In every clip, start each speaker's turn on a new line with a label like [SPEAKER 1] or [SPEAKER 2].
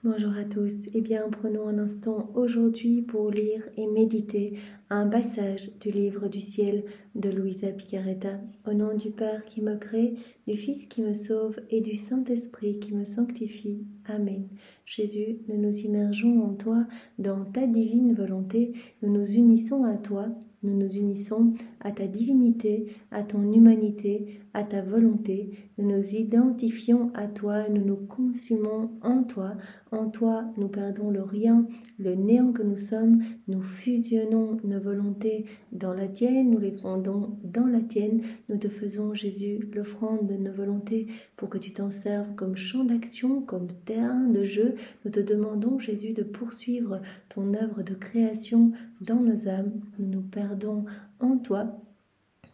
[SPEAKER 1] Bonjour à tous. Eh bien, prenons un instant aujourd'hui pour lire et méditer un passage du livre du ciel de Luisa Picaretta. Au nom du Père qui me crée, du Fils qui me sauve et du Saint-Esprit qui me sanctifie. Amen. Jésus, nous nous immergeons en toi, dans ta divine volonté. Nous nous unissons à toi. Nous nous unissons à ta divinité, à ton humanité, à ta volonté. Nous nous identifions à toi, nous nous consumons en toi. En toi, nous perdons le rien, le néant que nous sommes. Nous fusionnons nos volontés dans la tienne, nous les fondons dans la tienne. Nous te faisons, Jésus, l'offrande de nos volontés pour que tu t'en serves comme champ d'action, comme terrain de jeu. Nous te demandons, Jésus, de poursuivre ton œuvre de création dans nos âmes. Nous nous perdons en toi.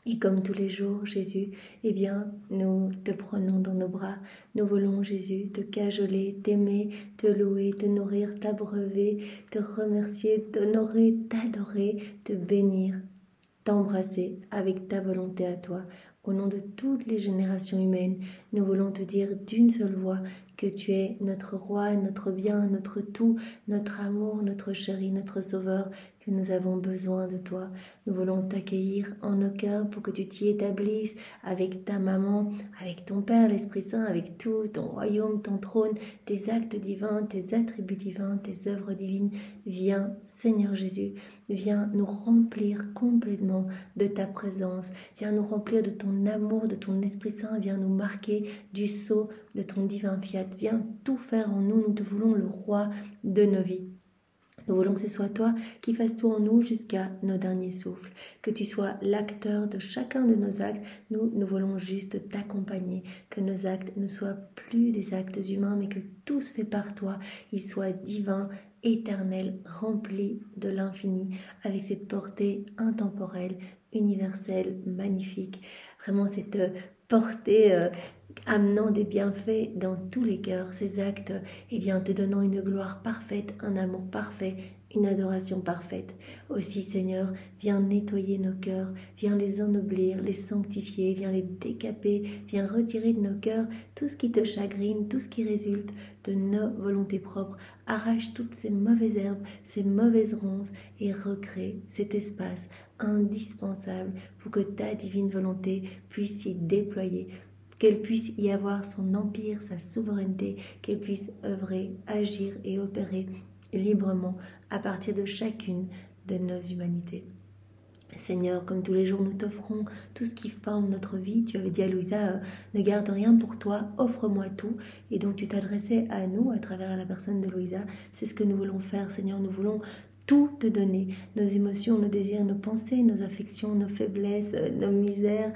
[SPEAKER 1] Et comme tous les jours, Jésus, eh bien, nous te prenons dans nos bras. Nous voulons, Jésus, te cajoler, t'aimer, te louer, te nourrir, t'abreuver, te remercier, t'honorer, t'adorer, te bénir, t'embrasser avec ta volonté à toi. Au nom de toutes les générations humaines, nous voulons te dire d'une seule voix que tu es notre roi, notre bien, notre tout, notre amour, notre chéri, notre sauveur, que nous avons besoin de toi. Nous voulons t'accueillir en nos cœurs pour que tu t'y établisses avec ta maman, avec ton Père, l'Esprit Saint, avec tout ton royaume, ton trône, tes actes divins, tes attributs divins, tes œuvres divines. Viens, Seigneur Jésus, viens nous remplir complètement de ta présence. Viens nous remplir de ton amour, de ton Esprit Saint. Viens nous marquer du sceau de ton divin fiat. Viens tout faire en nous. Nous te voulons le roi de nos vies. Nous voulons que ce soit toi qui fasses tout en nous jusqu'à nos derniers souffles. Que tu sois l'acteur de chacun de nos actes. Nous voulons juste t'accompagner. Que nos actes ne soient plus des actes humains, mais que tout se fait par toi. Ils soient divins, éternels, remplis de l'infini, avec cette portée intemporelle, universelle, magnifique. Vraiment cette portée amenant des bienfaits dans tous les cœurs. Ces actes, eh bien, te donnant une gloire parfaite, un amour parfait, une adoration parfaite. Aussi, Seigneur, viens nettoyer nos cœurs, viens les ennoblir, les sanctifier, viens les décaper, viens retirer de nos cœurs tout ce qui te chagrine, tout ce qui résulte de nos volontés propres. Arrache toutes ces mauvaises herbes, ces mauvaises ronces et recrée cet espace indispensable pour que ta divine volonté puisse s'y déployer, qu'elle puisse y avoir son empire, sa souveraineté, qu'elle puisse œuvrer, agir et opérer librement à partir de chacune de nos humanités. Seigneur, comme tous les jours, nous t'offrons tout ce qui forme notre vie. Tu avais dit à Louisa, ne garde rien pour toi, offre-moi tout. Et donc tu t'adressais à nous à travers la personne de Louisa. C'est ce que nous voulons faire, Seigneur. Nous voulons tout te donner, nos émotions, nos désirs, nos pensées, nos affections, nos faiblesses, nos misères,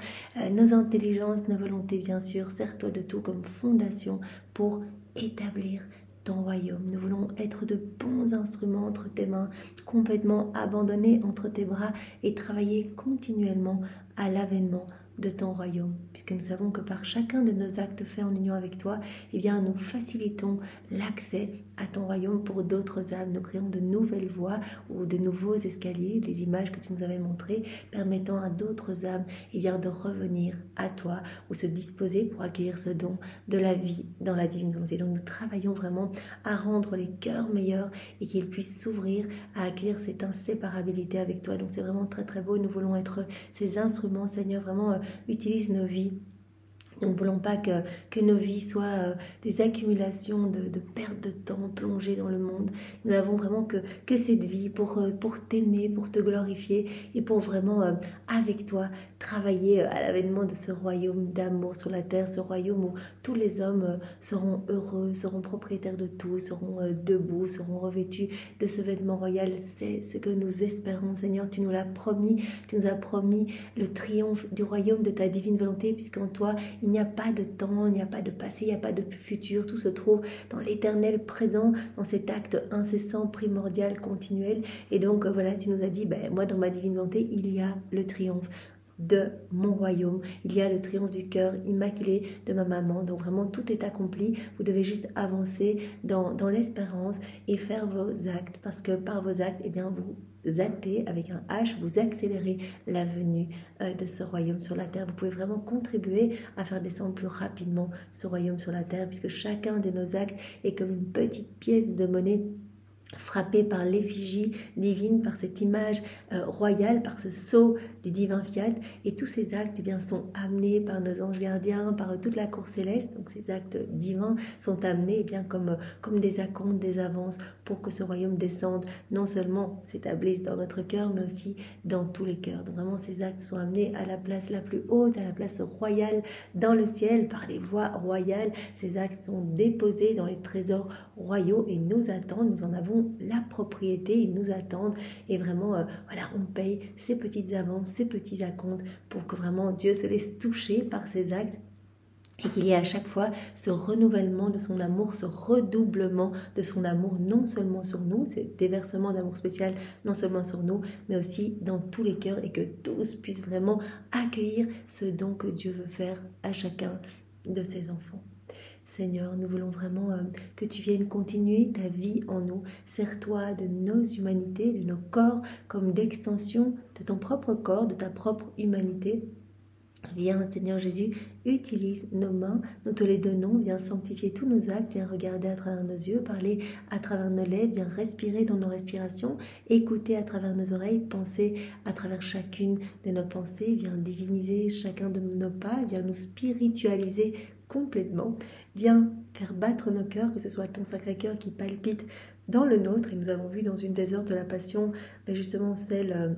[SPEAKER 1] nos intelligences, nos volontés, bien sûr. Sers-toi de tout comme fondation pour établir ton royaume. Nous voulons être de bons instruments entre tes mains, complètement abandonnés entre tes bras et travailler continuellement à l'avènement de ton royaume, puisque nous savons que par chacun de nos actes faits en union avec toi, eh bien, nous facilitons l'accès à ton royaume pour d'autres âmes. Nous créons de nouvelles voies ou de nouveaux escaliers, les images que tu nous avais montrées, permettant à d'autres âmes eh bien, de revenir à toi ou se disposer pour accueillir ce don de la vie dans la divine volonté. Donc nous travaillons vraiment à rendre les cœurs meilleurs et qu'ils puissent s'ouvrir à accueillir cette inséparabilité avec toi. Donc c'est vraiment très très beau. Nous voulons être ces instruments, Seigneur, vraiment utilise nos vies. Nous ne voulons pas que nos vies soient des accumulations de pertes de temps plongées dans le monde. Nous avons vraiment que cette vie pour t'aimer, pour te glorifier et pour vraiment, avec toi, travailler à l'avènement de ce royaume d'amour sur la terre, ce royaume où tous les hommes seront heureux, seront propriétaires de tout, seront debout, seront revêtus de ce vêtement royal. C'est ce que nous espérons, Seigneur. Tu nous l'as promis, tu nous as promis le triomphe du royaume de ta divine volonté, puisqu'en toi, il n'y a pas de temps, il n'y a pas de passé, il n'y a pas de futur. Tout se trouve dans l'éternel présent, dans cet acte incessant, primordial, continuel. Et donc, voilà, tu nous as dit, moi, dans ma divine volonté, il y a le triomphe. de mon royaume. Il y a le triomphe du cœur immaculé de ma maman. Donc vraiment, tout est accompli. Vous devez juste avancer dans l'espérance et faire vos actes. Parce que par vos actes, eh bien, vous hâtez avec un H, vous accélérez la venue de ce royaume sur la terre. Vous pouvez vraiment contribuer à faire descendre plus rapidement ce royaume sur la terre, puisque chacun de nos actes est comme une petite pièce de monnaie frappé par l'effigie divine, par cette image royale, par ce sceau du divin fiat. Et tous ces actes eh bien, sont amenés par nos anges gardiens, par toute la cour céleste. Donc ces actes divins sont amenés eh bien, comme des acomptes, des avances, pour que ce royaume descende, non seulement s'établisse dans notre cœur, mais aussi dans tous les cœurs. Donc vraiment, ces actes sont amenés à la place la plus haute, à la place royale dans le ciel, par les voies royales. Ces actes sont déposés dans les trésors royaux et nous attendent, nous en avons la propriété, ils nous attendent et vraiment voilà, on paye ces petites avances, ces petits acomptes pour que vraiment Dieu se laisse toucher par ces actes et qu'il y ait à chaque fois ce renouvellement de son amour, ce redoublement de son amour, non seulement sur nous, ce déversement d'amour spécial, non seulement sur nous, mais aussi dans tous les cœurs, et que tous puissent vraiment accueillir ce don que Dieu veut faire à chacun de ses enfants. Seigneur, nous voulons vraiment que tu viennes continuer ta vie en nous. Sers-toi de nos humanités, de nos corps, comme d'extension de ton propre corps, de ta propre humanité. Viens, Seigneur Jésus, utilise nos mains, nous te les donnons, viens sanctifier tous nos actes, viens regarder à travers nos yeux, parler à travers nos lèvres, viens respirer dans nos respirations, écouter à travers nos oreilles, penser à travers chacune de nos pensées, viens diviniser chacun de nos pas, viens nous spiritualiser complètement, viens faire battre nos cœurs, que ce soit ton Sacré-Cœur qui palpite dans le nôtre. Et nous avons vu dans une des heures de la Passion, justement celle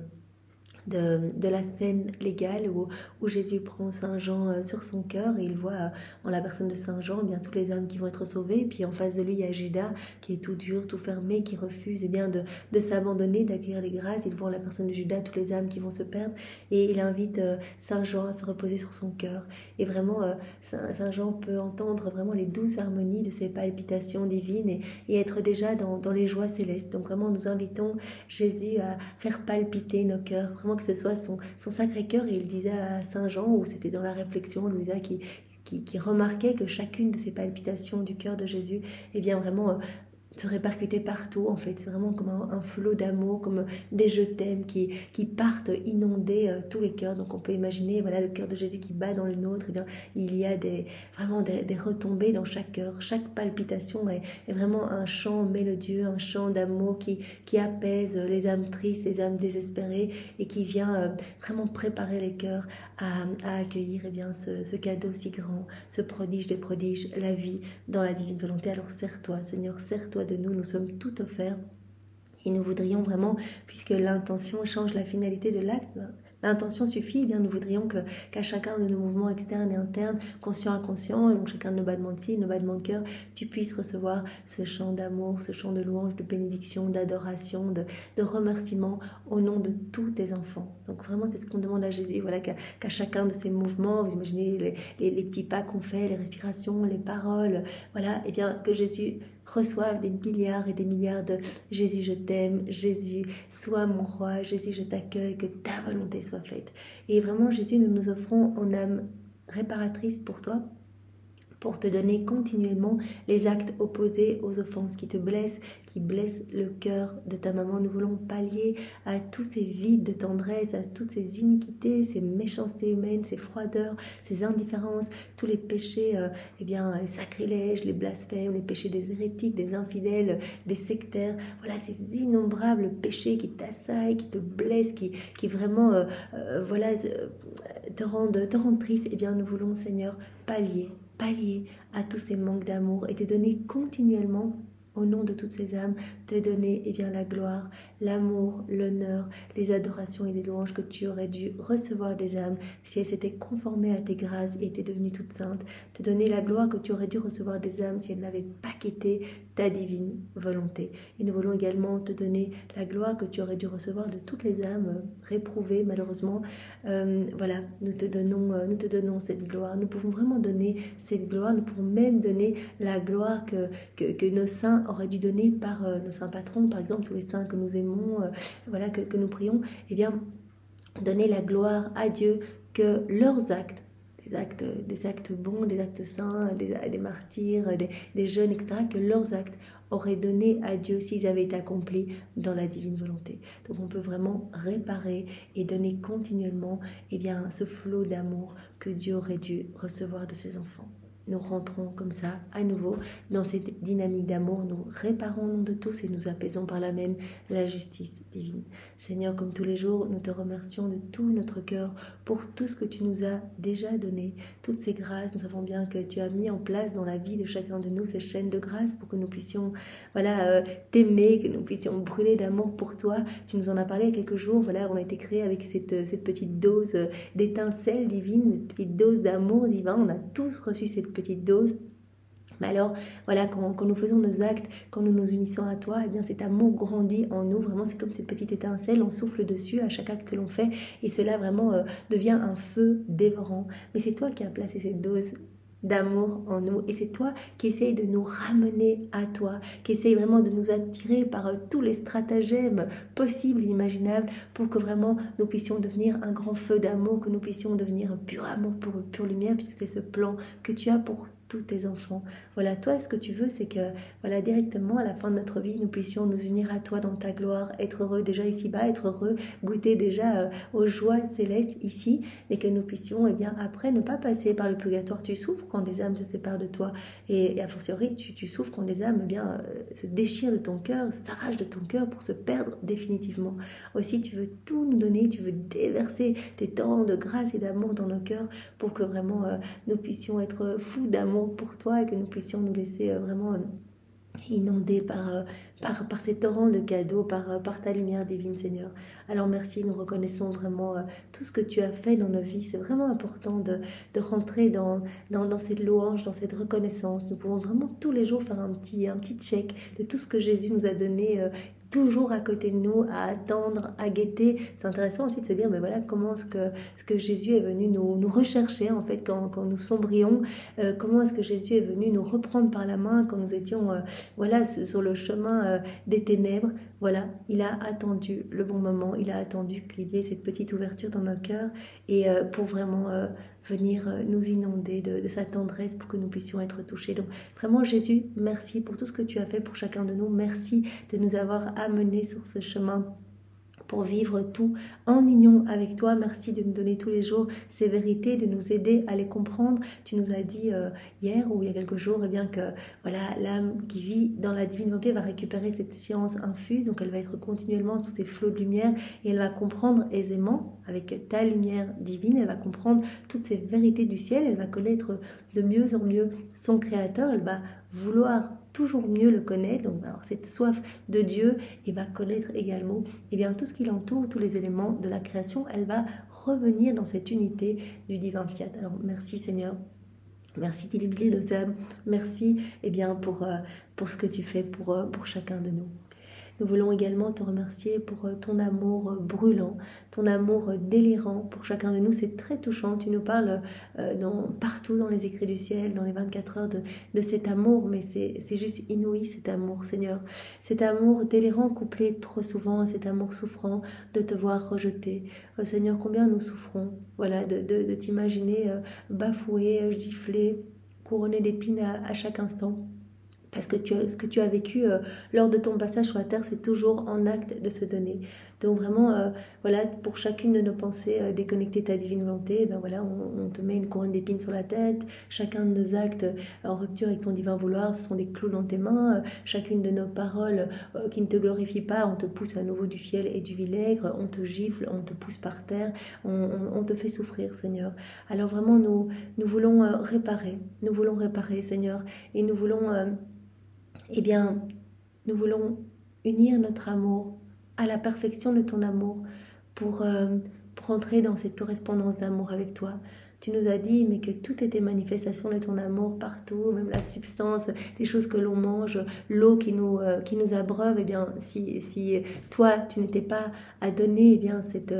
[SPEAKER 1] de la scène légale où Jésus prend Saint Jean sur son cœur et il voit en la personne de Saint Jean eh bien toutes les âmes qui vont être sauvées. Et puis en face de lui il y a Judas qui est tout dur, tout fermé, qui refuse eh bien de s'abandonner, d'accueillir les grâces. Il voit en la personne de Judas toutes les âmes qui vont se perdre et il invite Saint Jean à se reposer sur son cœur. Et vraiment Saint Jean peut entendre vraiment les douces harmonies de ces palpitations divines et être déjà dans les joies célestes. Donc vraiment nous invitons Jésus à faire palpiter nos cœurs, vraiment que ce soit son Sacré-Cœur. Et il disait à Saint Jean, ou c'était dans la réflexion, Louisa qui remarquait que chacune de ces palpitations du cœur de Jésus, eh bien vraiment se répercuter partout en fait. C'est vraiment comme un flot d'amour, comme des je t'aime qui partent inonder tous les cœurs. Donc on peut imaginer voilà, le cœur de Jésus qui bat dans le nôtre. Et bien, il y a vraiment des retombées dans chaque cœur. Chaque palpitation est vraiment un chant mélodieux, un chant d'amour qui apaise les âmes tristes, les âmes désespérées et qui vient vraiment préparer les cœurs à accueillir eh bien, ce cadeau si grand, ce prodige des prodiges, la vie dans la divine volonté. Alors sers-toi Seigneur, sers-toi de nous sommes tout offerts et nous voudrions vraiment, puisque l'intention change la finalité de l'acte, l'intention suffit, eh bien nous voudrions qu'à chacun de nos mouvements externes et internes, conscients, inconscients, donc chacun de nos battements de cils, nos battements de cœur, tu puisses recevoir ce chant d'amour, ce chant de louange, de bénédiction, d'adoration, de remerciement au nom de tous tes enfants. Donc vraiment c'est ce qu'on demande à Jésus, voilà, qu'à chacun de ces mouvements, vous imaginez les petits pas qu'on fait, les respirations, les paroles, voilà, et bien que Jésus reçoivent des milliards et des milliards de Jésus je t'aime, Jésus sois mon roi, Jésus je t'accueille, que ta volonté soit faite. Et vraiment Jésus, nous nous offrons en âme réparatrice pour toi, pour te donner continuellement les actes opposés aux offenses qui te blessent, qui blessent le cœur de ta maman. Nous voulons pallier à tous ces vides de tendresse, à toutes ces iniquités, ces méchancetés humaines, ces froideurs, ces indifférences, tous les péchés, eh bien, les sacrilèges, les blasphèmes, les péchés des hérétiques, des infidèles, des sectaires. Voilà, ces innombrables péchés qui t'assaillent, qui te blessent, qui vraiment voilà, te rendent triste. Eh bien, nous voulons, Seigneur, pallier à tous ces manques d'amour et te donner continuellement, au nom de toutes ces âmes, te donner eh bien, la gloire, l'amour, l'honneur, les adorations et les louanges que tu aurais dû recevoir des âmes si elles s'étaient conformées à tes grâces et étaient devenues toutes saintes. Te donner la gloire que tu aurais dû recevoir des âmes si elles n'avaient pas quitté ta divine volonté. Et nous voulons également te donner la gloire que tu aurais dû recevoir de toutes les âmes réprouvées malheureusement. Voilà, nous te donnons cette gloire. Nous pouvons vraiment donner cette gloire. Nous pouvons même donner la gloire que nos saints auraient dû donner par nos saints patrons, par exemple tous les saints que nous aimons, voilà, que nous prions. Eh bien, donner la gloire à Dieu que leurs actes, des actes bons, des actes saints, des martyrs, des jeûnes, etc., que leurs actes auraient donné à Dieu s'ils avaient été accomplis dans la divine volonté. Donc on peut vraiment réparer et donner continuellement ce flot d'amour que Dieu aurait dû recevoir de ses enfants. Nous rentrons comme ça à nouveau dans cette dynamique d'amour, nous réparons au nom de tous et nous apaisons par là même la justice divine. Seigneur, comme tous les jours, nous te remercions de tout notre cœur pour tout ce que tu nous as déjà donné, toutes ces grâces. Nous savons bien que tu as mis en place dans la vie de chacun de nous ces chaînes de grâce pour que nous puissions t'aimer, que nous puissions brûler d'amour pour toi. Tu nous en as parlé il y a quelques jours, on a été créés avec cette petite dose d'étincelle divine, cette petite dose d'amour divin. On a tous reçu cette petite dose. Mais alors, quand nous faisons nos actes, quand nous nous unissons à toi, cet amour grandit en nous. Vraiment, c'est comme cette petite étincelle, on souffle dessus à chaque acte que l'on fait. Et cela vraiment devient un feu dévorant. Mais c'est toi qui as placé cette dose d'amour en nous. Et c'est toi qui essaye de nous ramener à toi, qui essaye vraiment de nous attirer par tous les stratagèmes possibles, imaginables, pour que vraiment nous puissions devenir un grand feu d'amour, que nous puissions devenir pur amour, pure lumière, puisque c'est ce plan que tu as pour tous tes enfants. Toi, ce que tu veux, c'est que, directement à la fin de notre vie, nous puissions nous unir à toi dans ta gloire, être heureux déjà ici-bas, être heureux, goûter déjà aux joies célestes ici, et que nous puissions, après, ne pas passer par le purgatoire. Tu souffres quand des âmes se séparent de toi, et a fortiori, tu souffres quand les âmes, se déchirent de ton cœur, s'arrachent de ton cœur pour se perdre définitivement. Aussi, tu veux tout nous donner, tu veux déverser tes torrents de grâce et d'amour dans nos cœurs pour que vraiment nous puissions être fous d'amour pour toi et que nous puissions nous laisser vraiment inondés par ces torrents de cadeaux, par ta lumière divine, Seigneur. Alors merci, nous reconnaissons vraiment tout ce que tu as fait dans nos vies. C'est vraiment important de rentrer dans cette louange, dans cette reconnaissance. Nous pouvons vraiment tous les jours faire un petit check de tout ce que Jésus nous a donné toujours à côté de nous, à attendre, à guetter. C'est intéressant aussi de se dire, comment est-ce que Jésus est venu nous rechercher, en fait, quand nous sombrions, comment est-ce que Jésus est venu nous reprendre par la main quand nous étions, sur le chemin des ténèbres. Il a attendu le bon moment, il a attendu qu'il y ait cette petite ouverture dans nos cœurs et pour vraiment venir nous inonder de sa tendresse pour que nous puissions être touchés. Donc vraiment Jésus, merci pour tout ce que tu as fait pour chacun de nous. Merci de nous avoir amenés sur ce chemin pour vivre tout en union avec toi. Merci de nous donner tous les jours ces vérités, de nous aider à les comprendre. Tu nous as dit hier ou il y a quelques jours que l'âme qui vit dans la divine volonté va récupérer cette science infuse, donc elle va être continuellement sous ces flots de lumière et elle va comprendre aisément avec ta lumière divine, elle va comprendre toutes ces vérités du ciel, elle va connaître de mieux en mieux son Créateur, elle va vouloir toujours mieux le connaître, donc avoir cette soif de Dieu et va connaître également tout ce qui l'entoure, tous les éléments de la création. Elle va revenir dans cette unité du divin fiat. Alors merci Seigneur, merci d'illuminer nos âmes, merci pour ce que tu fais pour chacun de nous. Nous voulons également te remercier pour ton amour brûlant, ton amour délirant pour chacun de nous. C'est très touchant. Tu nous parles partout dans les écrits du ciel, dans les 24 heures de cet amour, mais c'est juste inouï cet amour, Seigneur. Cet amour délirant couplé trop souvent à cet amour souffrant de te voir rejeté. Seigneur, combien nous souffrons de t'imaginer bafoué, giflé, couronné d'épines à chaque instant. Parce que ce que tu as vécu lors de ton passage sur la terre, c'est toujours en acte de se donner. Donc vraiment, pour chacune de nos pensées déconnectées de ta divine volonté, on te met une couronne d'épines sur la tête. Chacun de nos actes en rupture avec ton divin vouloir, ce sont des clous dans tes mains. Chacune de nos paroles qui ne te glorifient pas, on te pousse à nouveau du fiel et du vinaigre. On te gifle, on te pousse par terre, on te fait souffrir, Seigneur. Alors vraiment, nous voulons réparer. Nous voulons réparer, Seigneur. Et nous voulons... nous voulons unir notre amour à la perfection de ton amour pour entrer dans cette correspondance d'amour avec toi. Tu nous as dit que tout était manifestation de ton amour partout, même la substance, les choses que l'on mange, l'eau qui nous abreuve. Si toi tu n'étais pas à donner cette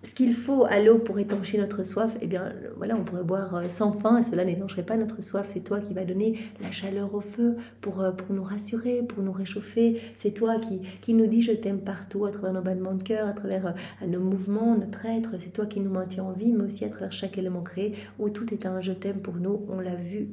[SPEAKER 1] ce qu'il faut à l'eau pour étancher notre soif, eh bien voilà, on pourrait boire sans fin et cela n'étancherait pas notre soif. C'est toi qui vas donner la chaleur au feu pour nous rassurer, pour nous réchauffer. C'est toi qui nous dis je t'aime partout, à travers nos battements de cœur, à travers nos mouvements, notre être. C'est toi qui nous maintiens en vie, mais aussi à travers chaque élément créé où tout est un je t'aime pour nous. On l'a vu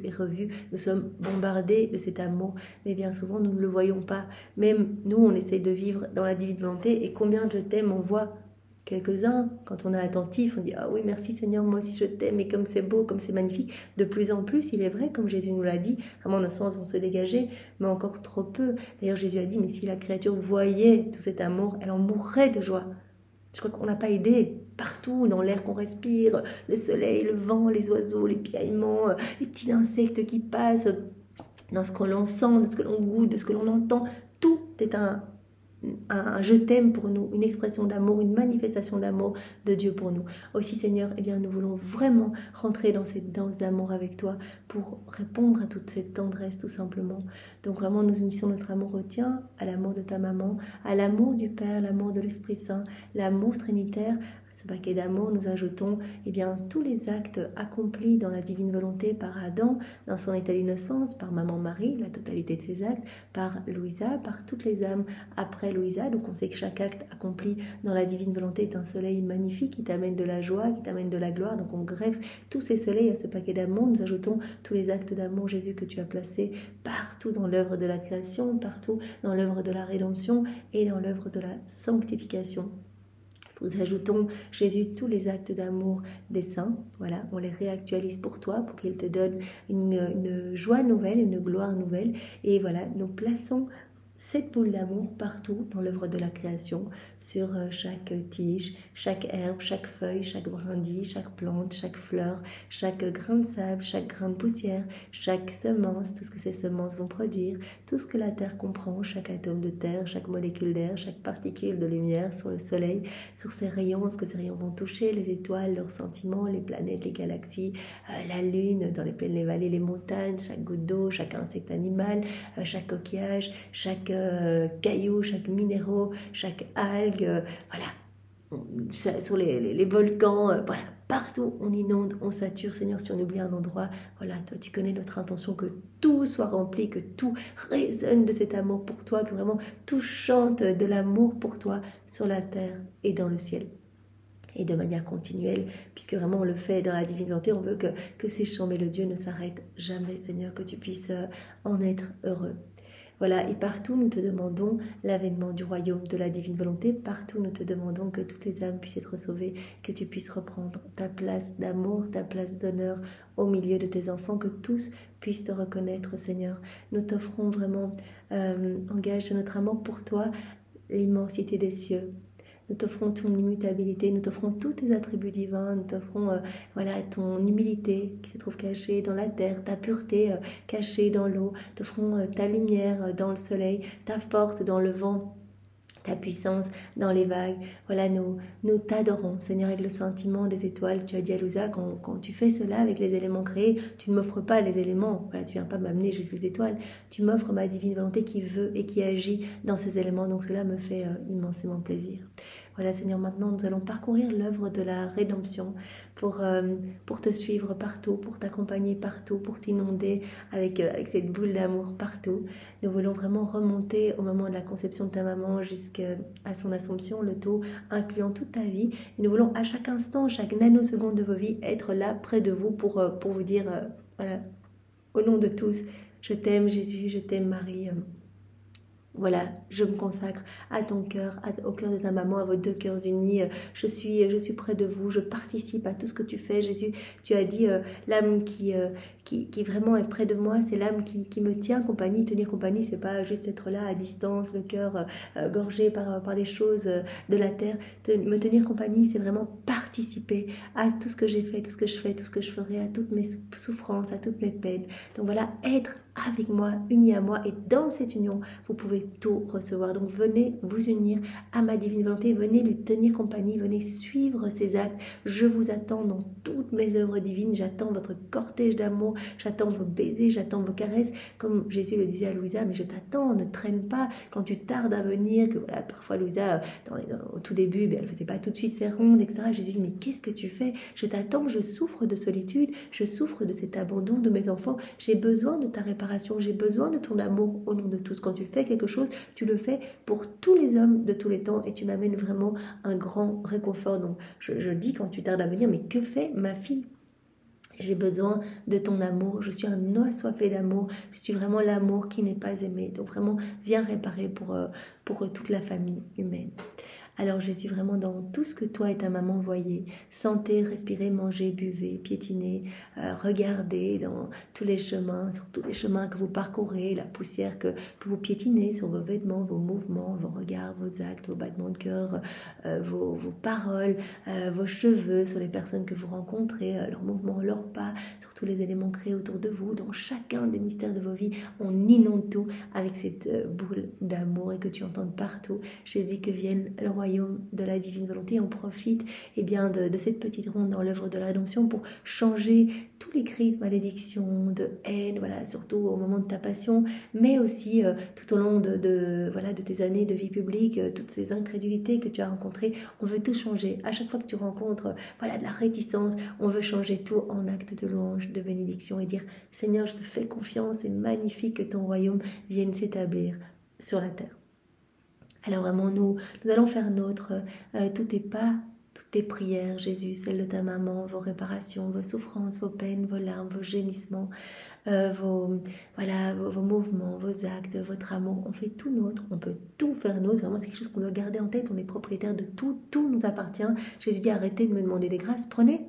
[SPEAKER 1] et revu. Nous sommes bombardés de cet amour, mais bien souvent nous ne le voyons pas. Même nous, on essaie de vivre dans la divine volonté et combien de je t'aime on voit quelques-uns, quand on est attentif, on dit « Ah oui, merci Seigneur, moi aussi je t'aime, et comme c'est beau, comme c'est magnifique. » De plus en plus, il est vrai, comme Jésus nous l'a dit, vraiment nos sens vont se dégager, mais encore trop peu. D'ailleurs, Jésus a dit « Mais si la créature voyait tout cet amour, elle en mourrait de joie. » Je crois qu'on n'a pas aidé. Partout, dans l'air qu'on respire, le soleil, le vent, les oiseaux, les piaillements, les petits insectes qui passent, dans ce que l'on sent, de ce que l'on goûte, de ce que l'on entend, tout est un je t'aime pour nous, une expression d'amour, une manifestation d'amour de Dieu pour nous. Aussi Seigneur, eh bien, nous voulons vraiment rentrer dans cette danse d'amour avec toi pour répondre à toute cette tendresse tout simplement. Donc vraiment nous unissons notre amour au tien, à l'amour de ta maman, à l'amour du Père, l'amour de l'Esprit Saint, l'amour trinitaire. Ce paquet d'amour, nous ajoutons eh bien, tous les actes accomplis dans la divine volonté par Adam, dans son état d'innocence, par Maman Marie, la totalité de ses actes, par Louisa, par toutes les âmes après Louisa. Donc on sait que chaque acte accompli dans la divine volonté est un soleil magnifique qui t'amène de la joie, qui t'amène de la gloire. Donc on greffe tous ces soleils à ce paquet d'amour. Nous ajoutons tous les actes d'amour, Jésus, que tu as placés partout dans l'œuvre de la création, partout dans l'œuvre de la rédemption et dans l'œuvre de la sanctification. Nous ajoutons, Jésus, tous les actes d'amour des saints. Voilà, on les réactualise pour toi, pour qu'ils te donnent une joie nouvelle, une gloire nouvelle. Et voilà, nous plaçons cette boule d'amour partout dans l'œuvre de la création, sur chaque tige, chaque herbe, chaque feuille, chaque brindille, chaque plante, chaque fleur, chaque grain de sable, chaque grain de poussière, chaque semence, tout ce que ces semences vont produire, tout ce que la terre comprend, chaque atome de terre, chaque molécule d'air, chaque particule de lumière sur le soleil, sur ses rayons, ce que ces rayons vont toucher, les étoiles, leurs sentiments, les planètes, les galaxies, la lune, dans les plaines, les vallées, les montagnes, chaque goutte d'eau, chaque insecte animal, chaque coquillage, chaque caillou, chaque minéraux, chaque algue, voilà, sur les volcans, voilà, partout on inonde, on sature, Seigneur, si on oublie un endroit, voilà, toi tu connais notre intention, que tout soit rempli, que tout résonne de cet amour pour toi, que vraiment tout chante de l'amour pour toi sur la terre et dans le ciel. Et de manière continuelle, puisque vraiment on le fait dans la divine volonté, on veut que ces chants mélodieux ne s'arrêtent jamais, Seigneur, que tu puisses en être heureux. Voilà, et partout nous te demandons l'avènement du royaume de la divine volonté, partout nous te demandons que toutes les âmes puissent être sauvées, que tu puisses reprendre ta place d'amour, ta place d'honneur au milieu de tes enfants, que tous puissent te reconnaître, Seigneur. Nous t'offrons vraiment, en gage de notre amour pour toi, l'immensité des cieux. Nous t'offrons ton immutabilité, nous t'offrons tous tes attributs divins, nous t'offrons voilà, ton humilité qui se trouve cachée dans la terre, ta pureté cachée dans l'eau, nous t'offrons ta lumière dans le soleil, ta force dans le vent, ta puissance dans les vagues. Voilà, nous t'adorons, Seigneur, avec le sentiment des étoiles. Tu as dit à Louisa, quand tu fais cela avec les éléments créés, tu ne m'offres pas les éléments. Voilà, tu viens pas m'amener juste les étoiles. Tu m'offres ma divine volonté qui veut et qui agit dans ces éléments. Donc cela me fait immensément plaisir. Voilà, Seigneur, maintenant nous allons parcourir l'œuvre de la rédemption pour te suivre partout, pour t'accompagner partout, pour t'inonder avec cette boule d'amour partout. Nous voulons vraiment remonter au moment de la conception de ta maman jusqu'à son assomption, le tout incluant toute ta vie. Et nous voulons à chaque instant, chaque nanoseconde de vos vies, être là près de vous pour vous dire, voilà, au nom de tous, je t'aime Jésus, je t'aime Marie. Voilà, je me consacre à ton cœur, au cœur de ta maman, à vos deux cœurs unis. Je suis près de vous, je participe à tout ce que tu fais. Jésus, tu as dit, l'âme qui vraiment est près de moi, c'est l'âme qui me tient compagnie. Tenir compagnie, c'est pas juste être là à distance, le cœur gorgé par les choses de la terre. Me tenir compagnie, c'est vraiment participer à tout ce que j'ai fait, tout ce que je fais, tout ce que je ferai, à toutes mes souffrances, à toutes mes peines. Donc voilà, être avec moi, unis à moi, et dans cette union, vous pouvez tout recevoir. Donc venez vous unir à ma divine volonté, venez lui tenir compagnie, venez suivre ses actes. Je vous attends dans toutes mes œuvres divines, j'attends votre cortège d'amour, j'attends vos baisers, j'attends vos caresses, comme Jésus le disait à Louisa, mais je t'attends, ne traîne pas, quand tu tardes à venir, que voilà, parfois Louisa, au tout début, elle ne faisait pas tout de suite ses rondes, etc. Jésus dit, mais qu'est-ce que tu fais? Je t'attends, je souffre de solitude, je souffre de cet abandon de mes enfants, j'ai besoin de ta réparation, j'ai besoin de ton amour au nom de tous. Quand tu fais quelque chose, tu le fais pour tous les hommes de tous les temps et tu m'amènes vraiment un grand réconfort. Donc je dis quand tu tardes à venir, mais que fait ma fille? J'ai besoin de ton amour, je suis un assoiffé d'amour, je suis vraiment l'amour qui n'est pas aimé. Donc vraiment, viens réparer pour toute la famille humaine. Alors Jésus, vraiment dans tout ce que toi et ta maman voyaient, sentez, respirez, mangez, buvez, piétinez, regardez dans tous les chemins, sur tous les chemins que vous parcourez, la poussière que vous piétinez sur vos vêtements, vos mouvements, vos regards, vos actes, vos battements de cœur, vos paroles, vos cheveux, sur les personnes que vous rencontrez, leurs mouvements, leurs pas, sur tous les éléments créés autour de vous, dans chacun des mystères de vos vies, on inonde tout avec cette boule d'amour et que tu entendes partout, Jésus, que vienne le royaume de la divine volonté. On profite de cette petite ronde dans l'œuvre de la rédemption pour changer tous les cris de malédiction, de haine, voilà, surtout au moment de ta passion, mais aussi tout au long de tes années de vie publique, toutes ces incrédulités que tu as rencontrées. On veut tout changer. À chaque fois que tu rencontres de la réticence, on veut changer tout en acte de louange, de bénédiction et dire Seigneur, je te fais confiance, c'est magnifique que ton royaume vienne s'établir sur la terre. Alors vraiment, nous allons faire nôtre tous tes pas, toutes tes prières, Jésus, celles de ta maman, vos réparations, vos souffrances, vos peines, vos larmes, vos gémissements, vos mouvements, vos actes, votre amour. On fait tout nôtre, on peut tout faire nôtre. Vraiment, c'est quelque chose qu'on doit garder en tête. On est propriétaire de tout, tout nous appartient. Jésus dit, arrêtez de me demander des grâces, prenez.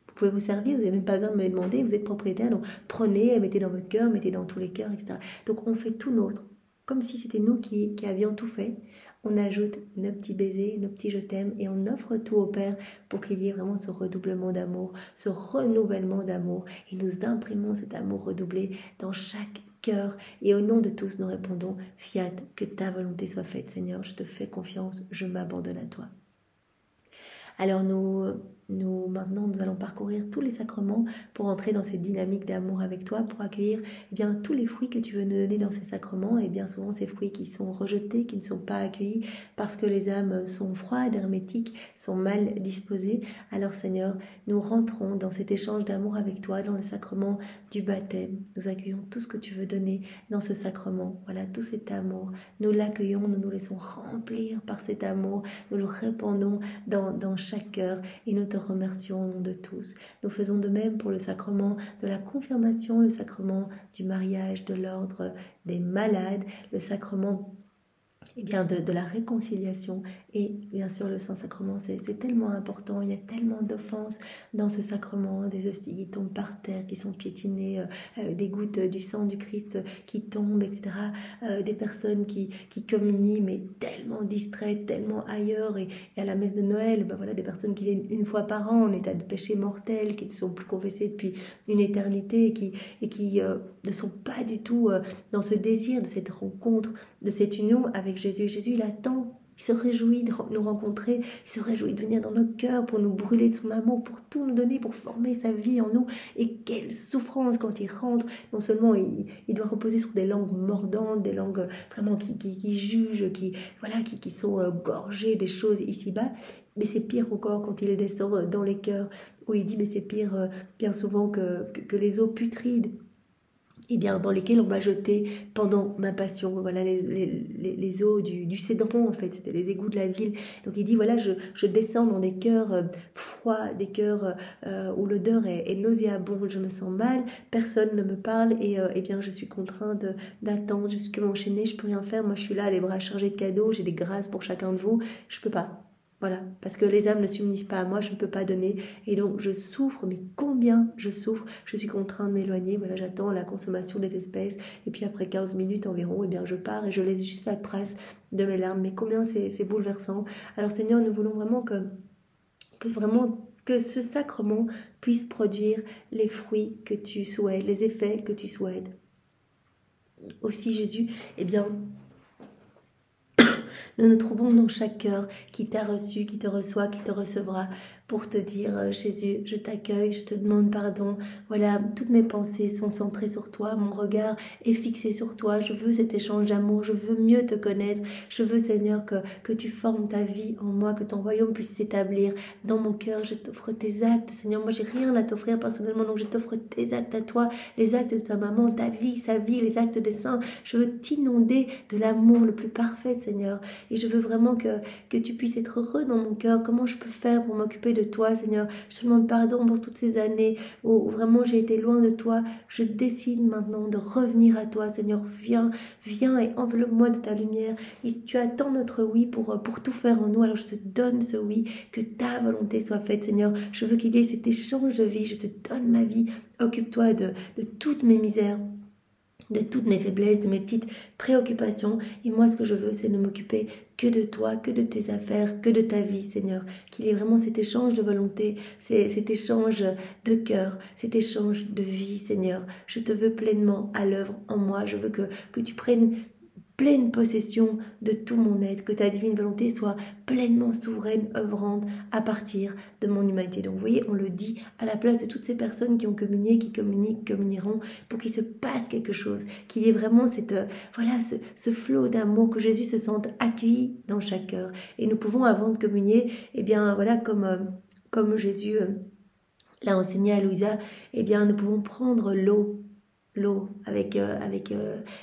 [SPEAKER 1] Vous pouvez vous servir, vous n'avez même pas besoin de me les demander, vous êtes propriétaire, donc prenez, mettez dans votre cœur, mettez dans tous les cœurs, etc. Donc on fait tout nôtre, comme si c'était nous qui avions tout fait. On ajoute nos petits baisers, nos petits je t'aime et on offre tout au Père pour qu'il y ait vraiment ce redoublement d'amour, ce renouvellement d'amour. Et nous imprimons cet amour redoublé dans chaque cœur. Et au nom de tous, nous répondons, Fiat, que ta volonté soit faite, Seigneur. Je te fais confiance, je m'abandonne à toi. Alors maintenant, nous allons parcourir tous les sacrements pour entrer dans cette dynamique d'amour avec toi, pour accueillir tous les fruits que tu veux nous donner dans ces sacrements, et bien souvent ces fruits qui sont rejetés, qui ne sont pas accueillis parce que les âmes sont froides, hermétiques, sont mal disposées. Alors Seigneur, nous rentrons dans cet échange d'amour avec toi, dans le sacrement du baptême. Nous accueillons tout ce que tu veux donner dans ce sacrement, voilà, tout cet amour. Nous l'accueillons, nous nous laissons remplir par cet amour, nous le répandons dans chaque cœur et nous te remercions au nom de tous. Nous faisons de même pour le sacrement de la confirmation, le sacrement du mariage, de l'ordre des malades, le sacrement de la réconciliation et bien sûr le Saint-Sacrement, c'est tellement important, il y a tellement d'offenses dans ce sacrement, des hosties qui tombent par terre, qui sont piétinées, des gouttes du sang du Christ qui tombent, etc. Des personnes qui communient mais tellement distraites, tellement ailleurs et à la messe de Noël, des personnes qui viennent une fois par an en état de péché mortel, qui ne sont plus confessées depuis une éternité et qui ne sont pas du tout dans ce désir de cette rencontre, de cette union avec Jésus. Jésus, il attend, il se réjouit de nous rencontrer, il se réjouit de venir dans nos cœurs pour nous brûler de son amour, pour tout nous donner, pour former sa vie en nous. Et quelle souffrance quand il rentre. Non seulement il doit reposer sur des langues mordantes, des langues vraiment qui jugent, qui sont gorgées des choses ici-bas, mais c'est pire encore quand il descend dans les cœurs, où il dit, mais c'est pire bien souvent que les eaux putrides, dans lesquels on m'a jeté pendant ma passion, les eaux du Cédron, en fait, c'était les égouts de la ville. Donc il dit, je descends dans des cœurs froids, des cœurs où l'odeur est nauséabonde, je me sens mal, personne ne me parle et je suis contrainte d'attendre jusqu'à m'enchaîner, je peux rien faire, moi je suis là, les bras chargés de cadeaux, j'ai des grâces pour chacun de vous, je peux pas. Voilà, parce que les âmes ne s'unissent pas à moi, je ne peux pas donner. Et donc, je souffre, mais combien je souffre. Je suis contrainte de m'éloigner. Voilà, j'attends la consommation des espèces. Et puis après 15 minutes environ, je pars et je laisse juste la trace de mes larmes. Mais combien c'est bouleversant. Alors Seigneur, nous voulons vraiment que ce sacrement puisse produire les fruits que tu souhaites, les effets que tu souhaites. aussi Jésus, eh bien, nous nous trouvons dans chaque cœur qui t'a reçu, qui te reçoit, qui te recevra pour te dire Jésus, je t'accueille, je te demande pardon. Voilà, toutes mes pensées sont centrées sur toi, mon regard est fixé sur toi. Je veux cet échange d'amour, je veux mieux te connaître. Je veux, Seigneur, que tu formes ta vie en moi, que ton royaume puisse s'établir dans mon cœur. Je t'offre tes actes, Seigneur. Moi, j'ai rien à t'offrir personnellement, donc je t'offre tes actes à toi, les actes de ta maman, ta vie, sa vie, les actes des saints. Je veux t'inonder de l'amour le plus parfait, Seigneur. Et je veux vraiment que tu puisses être heureux dans mon cœur. Comment je peux faire pour m'occuper de toi, Seigneur? Je te demande pardon pour toutes ces années où vraiment j'ai été loin de toi. Je décide maintenant de revenir à toi, Seigneur. Viens et enveloppe-moi de ta lumière. Et tu attends notre oui pour tout faire en nous. Alors je te donne ce oui, que ta volonté soit faite, Seigneur. Je veux qu'il y ait cet échange de vie. Je te donne ma vie. Occupe-toi de toutes mes misères, de toutes mes faiblesses, de mes petites préoccupations. Et moi, ce que je veux, c'est ne m'occuper que de toi, que de tes affaires, que de ta vie, Seigneur. Qu'il y ait vraiment cet échange de volonté, cet échange de cœur, cet échange de vie, Seigneur. Je te veux pleinement à l'œuvre en moi. Je veux que tu prennes pleine possession de tout mon être, que ta divine volonté soit pleinement souveraine, œuvrante à partir de mon humanité. Donc vous voyez, on le dit à la place de toutes ces personnes qui ont communié, qui communiquent, communieront, pour qu'il se passe quelque chose, qu'il y ait vraiment ce flot d'amour, que Jésus se sente accueilli dans chaque cœur. Et nous pouvons, avant de communier, eh bien voilà, comme Jésus l'a enseigné à Louisa, eh bien nous pouvons prendre l'eau avec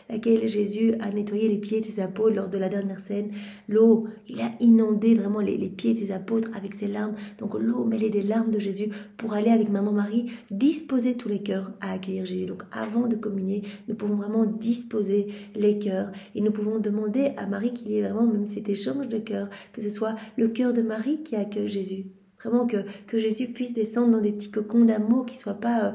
[SPEAKER 1] laquelle Jésus a nettoyé les pieds de ses apôtres lors de la dernière scène. L'eau, il a inondé vraiment les pieds de ses apôtres avec ses larmes. Donc l'eau mêlée des larmes de Jésus pour aller avec maman Marie disposer tous les cœurs à accueillir Jésus. Donc avant de communier, nous pouvons vraiment disposer les cœurs et nous pouvons demander à Marie qu'il y ait vraiment même cet échange de cœurs, que ce soit le cœur de Marie qui accueille Jésus. Vraiment que Jésus puisse descendre dans des petits cocons d'amour qui ne soient pas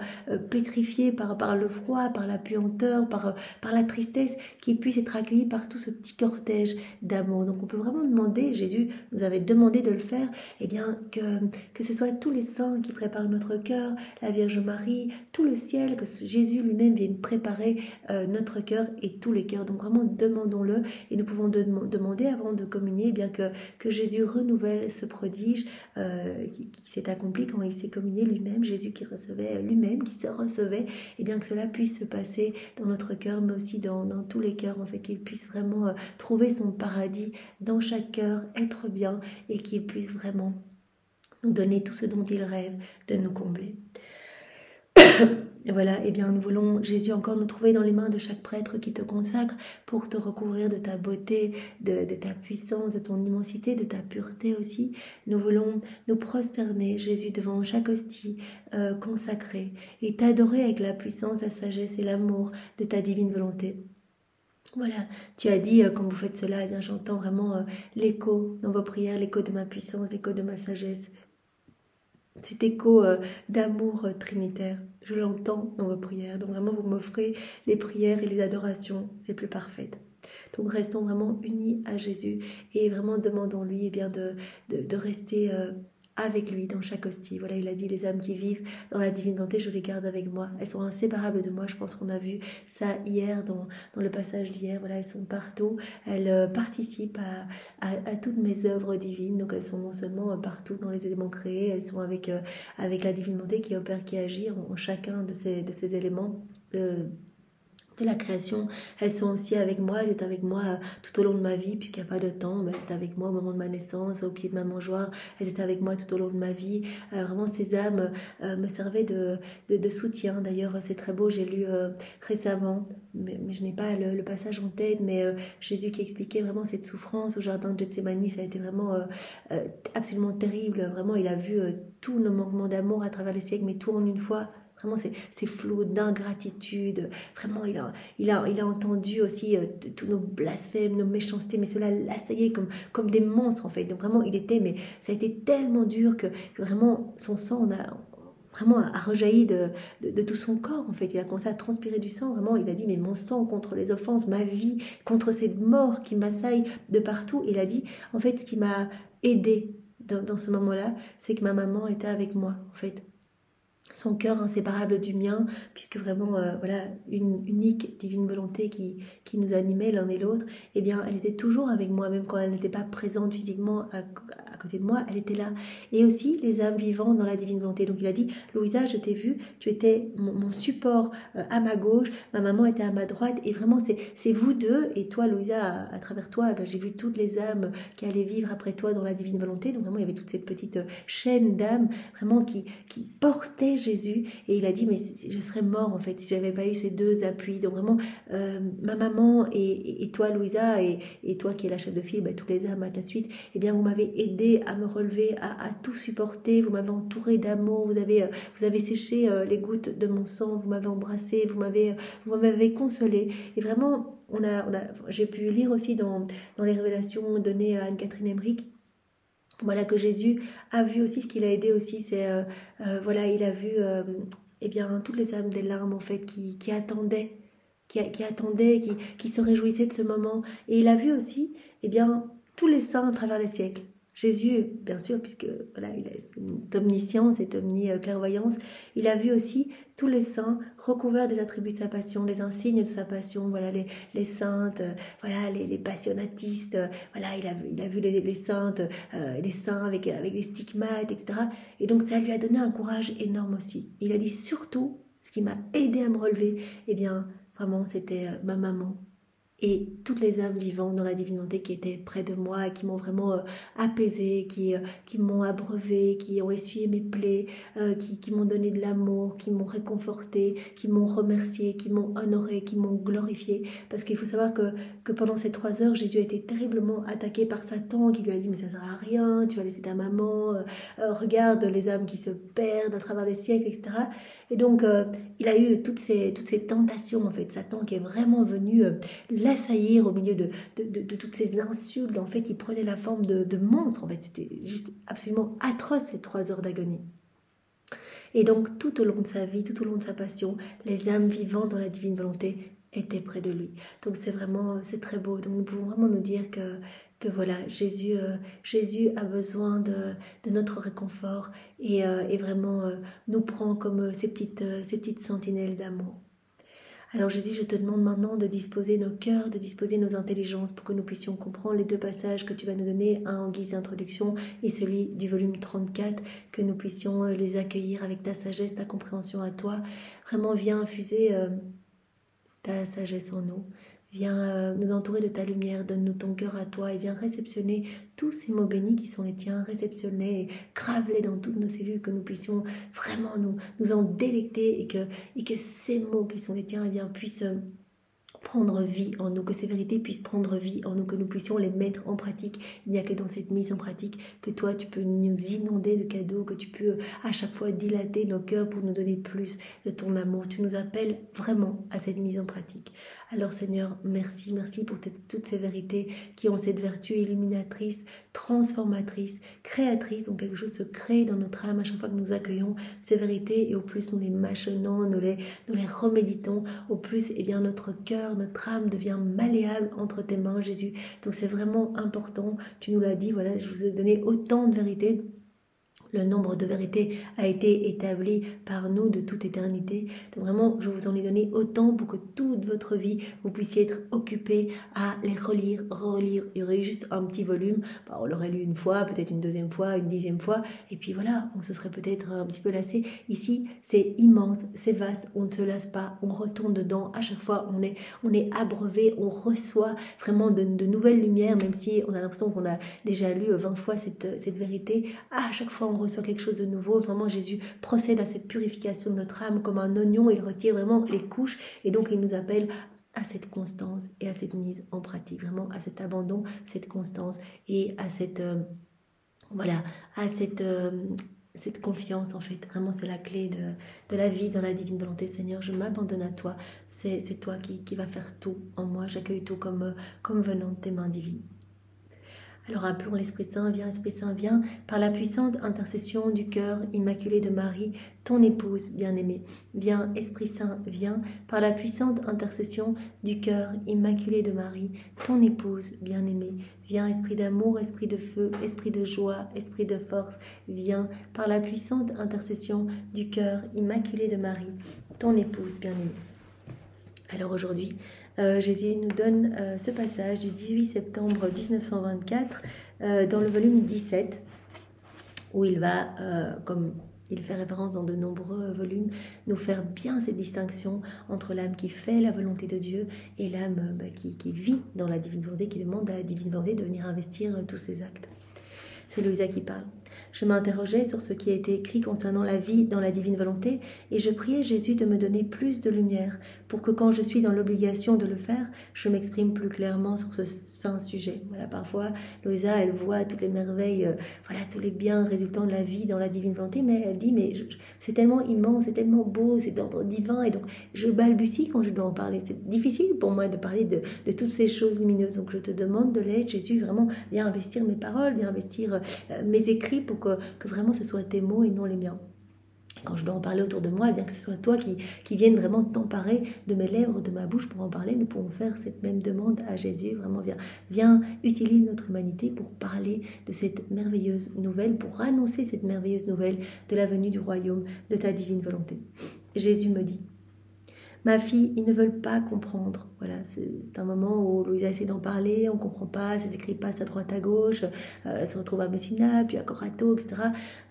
[SPEAKER 1] pétrifiés par le froid, par la puanteur, par la tristesse, qu'il puisse être accueilli par tout ce petit cortège d'amour. Donc on peut vraiment demander, Jésus nous avait demandé de le faire, eh bien que ce soit tous les saints qui préparent notre cœur, la Vierge Marie, tout le ciel, que Jésus lui-même vienne préparer notre cœur et tous les cœurs. Donc vraiment demandons-le et nous pouvons demander avant de communier eh bien que Jésus renouvelle ce prodige qui s'est accompli quand il s'est communié lui-même, Jésus qui recevait lui-même, qui se recevait, et bien que cela puisse se passer dans notre cœur, mais aussi dans tous les cœurs, en fait, qu'il puisse vraiment trouver son paradis dans chaque cœur, être bien, et qu'il puisse vraiment nous donner tout ce dont il rêve de nous combler. Et voilà, eh bien nous voulons, Jésus, encore nous trouver dans les mains de chaque prêtre qui te consacre pour te recouvrir de ta beauté, de ta puissance, de ton immensité, de ta pureté aussi. Nous voulons nous prosterner, Jésus, devant chaque hostie consacrée et t'adorer avec la puissance, la sagesse et l'amour de ta divine volonté. Voilà, tu as dit, quand vous faites cela, eh bien j'entends vraiment l'écho dans vos prières, l'écho de ma puissance, l'écho de ma sagesse. Cet écho d'amour trinitaire, je l'entends dans vos prières. Donc vraiment, vous m'offrez les prières et les adorations les plus parfaites. Donc restons vraiment unis à Jésus et vraiment demandons-lui eh bien de rester avec lui dans chaque hostie. Voilà, il a dit, les âmes qui vivent dans la divine volonté, je les garde avec moi. Elles sont inséparables de moi. Je pense qu'on a vu ça hier dans le passage d'hier. Voilà, elles sont partout. Elles participent à toutes mes œuvres divines. Donc elles sont non seulement partout dans les éléments créés, elles sont avec la divine volonté qui opère, qui agit en chacun de ces éléments de la création. Elles sont aussi avec moi, elles étaient avec moi tout au long de ma vie, puisqu'il n'y a pas de temps, elles étaient avec moi au moment de ma naissance, au pied de ma mangeoire, elles étaient avec moi tout au long de ma vie. Vraiment, ces âmes me servaient de soutien. D'ailleurs, c'est très beau, j'ai lu récemment, mais je n'ai pas le passage en tête, mais Jésus qui expliquait vraiment cette souffrance au jardin de Gethsémani, ça a été vraiment absolument terrible. Vraiment, il a vu tous nos manquements d'amour à travers les siècles, mais tout en une fois. Vraiment, ces flots d'ingratitude. Vraiment, il a entendu aussi tous nos blasphèmes, nos méchancetés, mais cela l'assaillait comme des monstres, en fait. Donc vraiment, mais ça a été tellement dur que vraiment, son sang a rejailli de tout son corps, en fait. Il a commencé à transpirer du sang. Vraiment, il a dit, mais mon sang contre les offenses, ma vie, contre cette mort qui m'assaille de partout. Il a dit, en fait, ce qui m'a aidé dans ce moment-là, c'est que ma maman était avec moi, en fait. son cœur inséparable du mien, puisque vraiment, voilà, une unique divine volonté qui nous animait l'un et l'autre, eh bien, elle était toujours avec moi, même quand elle n'était pas présente physiquement à côté de moi, elle était là. Et aussi, les âmes vivantes dans la divine volonté. Donc, il a dit, Louisa, je t'ai vu, tu étais mon support à ma gauche, ma maman était à ma droite, et vraiment, c'est vous deux, et toi, Louisa, à travers toi, eh bien, j'ai vu toutes les âmes qui allaient vivre après toi dans la divine volonté. Donc, vraiment, il y avait toute cette petite chaîne d'âmes, vraiment, qui portait Jésus, et il a dit mais je serais mort en fait si j'avais pas eu ces deux appuis. Donc vraiment ma maman et toi Louisa et toi qui es la chef de file, bah, tous les âmes à ta suite, eh bien vous m'avez aidé à me relever, à tout supporter, vous m'avez entouré d'amour, vous avez séché les gouttes de mon sang, vous m'avez embrassé, vous m'avez consolé, et vraiment j'ai pu lire aussi dans les révélations données à Anne-Catherine Emmerich. Voilà que Jésus a vu aussi, ce qu'il a aidé aussi, c'est voilà, il a vu eh bien toutes les âmes des larmes en fait qui attendaient, qui se réjouissaient de ce moment, et il a vu aussi eh bien tous les saints à travers les siècles. Jésus, bien sûr, puisque voilà, il a cette omniscience, cette omniclairvoyance, il a vu aussi tous les saints recouverts des attributs de sa passion, les insignes de sa passion, voilà, les saintes, voilà, les passionnatistes, voilà, il a vu les saintes, les saints avec des stigmates, etc. Et donc ça lui a donné un courage énorme aussi. Il a dit surtout, ce qui m'a aidé à me relever, eh bien, vraiment, c'était ma maman. Et toutes les âmes vivantes dans la divinité qui étaient près de moi, qui m'ont vraiment apaisée, qui m'ont abreuvée, qui ont essuyé mes plaies, qui m'ont donné de l'amour, qui m'ont réconfortée, qui m'ont remerciée, qui m'ont honorée, qui m'ont glorifiée. Parce qu'il faut savoir que pendant ces 3 heures, Jésus a été terriblement attaqué par Satan, qui lui a dit « mais ça ne sert à rien, tu vas laisser ta maman, regarde les âmes qui se perdent à travers les siècles, etc. » Et donc, il a eu toutes ces tentations, en fait, Satan qui est vraiment venu l'assaillir au milieu de toutes ces insultes, en fait, qui prenaient la forme de monstres. En fait, c'était juste absolument atroce, ces 3 heures d'agonie. Et donc, tout au long de sa vie, tout au long de sa passion, les âmes vivantes dans la divine volonté étaient près de lui. Donc, c'est très beau. Donc, nous pouvons vraiment nous dire que voilà, Jésus a besoin de notre réconfort et vraiment nous prend comme ces petites sentinelles d'amour. Alors Jésus, je te demande maintenant de disposer nos cœurs, de disposer nos intelligences pour que nous puissions comprendre les 2 passages que tu vas nous donner, un en guise d'introduction et celui du volume 34, que nous puissions les accueillir avec ta sagesse, ta compréhension à toi. Vraiment, viens infuser ta sagesse en nous. Viens nous entourer de ta lumière, donne-nous ton cœur à toi et viens réceptionner tous ces mots bénis qui sont les tiens, réceptionner et grave-les dans toutes nos cellules, que nous puissions vraiment nous en délecter et que ces mots qui sont les tiens eh bien, puissent prendre vie en nous, que ces vérités puissent prendre vie en nous, que nous puissions les mettre en pratique. Il n'y a que dans cette mise en pratique que toi tu peux nous inonder de cadeaux, que tu peux à chaque fois dilater nos cœurs pour nous donner plus de ton amour. Tu nous appelles vraiment à cette mise en pratique. Alors Seigneur, merci pour toutes ces vérités qui ont cette vertu illuminatrice, transformatrice, créatrice, donc quelque chose se crée dans notre âme à chaque fois que nous accueillons ces vérités, et au plus nous les mâchonnons, nous les reméditons, au plus eh bien notre cœur, notre âme devient malléable entre tes mains, Jésus. Donc c'est vraiment important, tu nous l'as dit, voilà, je vous ai donné autant de vérités. Le nombre de vérités a été établi par nous de toute éternité. Donc vraiment, je vous en ai donné autant pour que toute votre vie, vous puissiez être occupés à les relire. Il y aurait eu juste un petit volume. On l'aurait lu une fois, peut-être une 2e fois, une 10e fois. Et puis voilà, on se serait peut-être un petit peu lassé. Ici, c'est immense, c'est vaste. On ne se lasse pas, on retourne dedans. À chaque fois, on est abreuvé, on reçoit vraiment de nouvelles lumières, même si on a l'impression qu'on a déjà lu 20 fois cette vérité. À chaque fois, on reçoit quelque chose de nouveau. Vraiment, Jésus procède à cette purification de notre âme comme un oignon. Il retire vraiment les couches et donc il nous appelle à cette constance et à cette mise en pratique, vraiment à cet abandon, cette constance et à cette cette confiance. En fait, vraiment c'est la clé de la vie dans la divine volonté. Seigneur, je m'abandonne à toi, c'est toi qui va faire tout en moi. J'accueille tout comme venant de tes mains divines. Alors appelons l'Esprit Saint, viens, par la puissante intercession du cœur immaculé de Marie, ton épouse bien-aimée. Viens, Esprit Saint, viens, par la puissante intercession du cœur immaculé de Marie, ton épouse bien-aimée. Viens, Esprit d'amour, Esprit de feu, Esprit de joie, Esprit de force, viens, par la puissante intercession du cœur immaculé de Marie, ton épouse bien-aimée. Alors aujourd'hui, Jésus nous donne ce passage du 18 septembre 1924 dans le volume 17, où il va, comme il fait référence dans de nombreux volumes, nous faire bien cette distinction entre l'âme qui fait la volonté de Dieu et l'âme qui vit dans la divine volonté, qui demande à la divine volonté de venir investir tous ses actes. C'est Louisa qui parle. Je m'interrogeais sur ce qui a été écrit concernant la vie dans la divine volonté et je priais Jésus de me donner plus de lumière pour que quand je suis dans l'obligation de le faire, je m'exprime plus clairement sur ce saint sujet. Voilà, parfois, Louisa, elle voit toutes les merveilles, tous les biens résultant de la vie dans la divine volonté, mais elle dit, mais c'est tellement immense, c'est tellement beau, c'est d'ordre divin, et donc je balbutie quand je dois en parler. C'est difficile pour moi de parler de toutes ces choses lumineuses, donc je te demande de l'aide, Jésus, vraiment, viens investir mes paroles, viens investir mes écrits pour que vraiment ce soit tes mots et non les miens. Quand je dois en parler autour de moi, eh bien que ce soit toi qui vienne vraiment t'emparer de mes lèvres, de ma bouche pour en parler, nous pouvons faire cette même demande à Jésus. Vraiment, viens, utilise notre humanité pour parler de cette merveilleuse nouvelle, pour annoncer cette merveilleuse nouvelle de la venue du royaume, de ta divine volonté. Jésus me dit, ma fille, ils ne veulent pas comprendre. Voilà, c'est un moment où Louisa essaie d'en parler, on ne comprend pas, ses écrits passent à droite à gauche, elle se retrouve à Messina, puis à Corato, etc.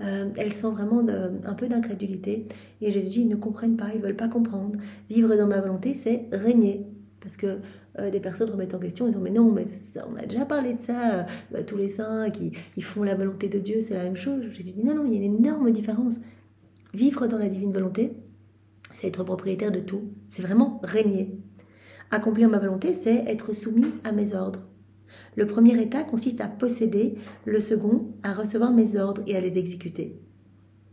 [SPEAKER 1] Elle sent vraiment un peu d'incrédulité. Et Jésus dit, ils ne comprennent pas, ils ne veulent pas comprendre. Vivre dans ma volonté, c'est régner. Parce que des personnes remettent en question, ils disent, mais non, mais ça, on a déjà parlé de ça, tous les saints qui font la volonté de Dieu, c'est la même chose. Jésus dit, non, il y a une énorme différence. Vivre dans la divine volonté, c'est être propriétaire de tout, c'est vraiment régner. Accomplir ma volonté, c'est être soumis à mes ordres. Le premier état consiste à posséder, le second à recevoir mes ordres et à les exécuter.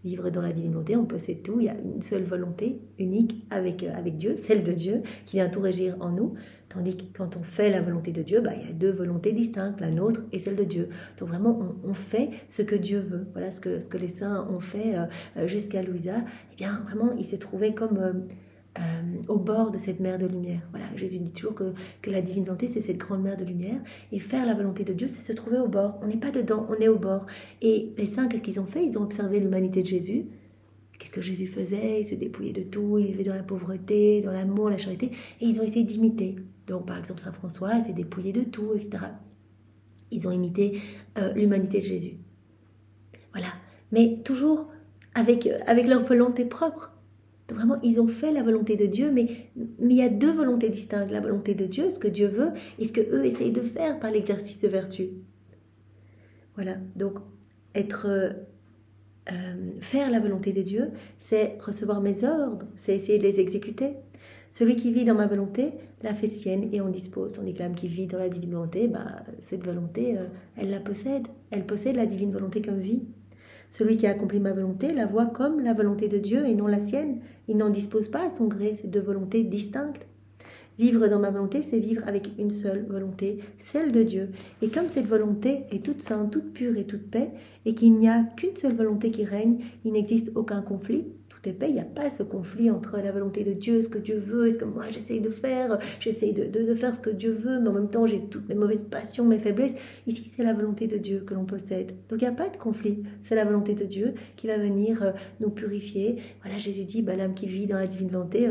[SPEAKER 1] Vivre dans la divine volonté, on possède tout, il y a une seule volonté unique avec Dieu, celle de Dieu, qui vient tout régir en nous, tandis que quand on fait la volonté de Dieu, il y a deux volontés distinctes, la nôtre et celle de Dieu. Donc vraiment, on fait ce que Dieu veut. Voilà ce que les saints ont fait jusqu'à Louisa. Eh bien, vraiment, ils se trouvaient comme au bord de cette mer de lumière. Voilà, Jésus dit toujours que la divine volonté, c'est cette grande mer de lumière, et faire la volonté de Dieu, c'est se trouver au bord. On n'est pas dedans, on est au bord. Et les saints, qu'est-ce qu'ils ont fait? Ils ont observé l'humanité de Jésus. Qu'est-ce que Jésus faisait? Il se dépouillait de tout, il vivait dans la pauvreté, dans l'amour, la charité, et ils ont essayé d'imiter. Donc, par exemple, Saint François s'est dépouillé de tout, etc. Ils ont imité l'humanité de Jésus. Voilà. Mais toujours avec leur volonté propre. Donc vraiment, ils ont fait la volonté de Dieu, mais il y a deux volontés distinctes. La volonté de Dieu, ce que Dieu veut, et ce qu'eux essayent de faire par l'exercice de vertu. Voilà, donc faire la volonté de Dieu, c'est recevoir mes ordres, c'est essayer de les exécuter. Celui qui vit dans ma volonté la fait sienne et en dispose. Tandis que l'âme qui vit dans la divine volonté, cette volonté, elle la possède. Elle possède la divine volonté comme vie. Celui qui a accompli ma volonté la voit comme la volonté de Dieu et non la sienne. Il n'en dispose pas à son gré, c'est deux volontés distinctes. Vivre dans ma volonté, c'est vivre avec une seule volonté, celle de Dieu. Et comme cette volonté est toute sainte, toute pure et toute paix, et qu'il n'y a qu'une seule volonté qui règne, il n'existe aucun conflit. Tout est paix, il n'y a pas ce conflit entre la volonté de Dieu, ce que Dieu veut, et ce que moi j'essaye de faire, j'essaye de faire ce que Dieu veut, mais en même temps j'ai toutes mes mauvaises passions, mes faiblesses. Ici c'est la volonté de Dieu que l'on possède. Donc il n'y a pas de conflit, c'est la volonté de Dieu qui va venir nous purifier. Voilà, Jésus dit, l'âme qui vit dans la divine volonté,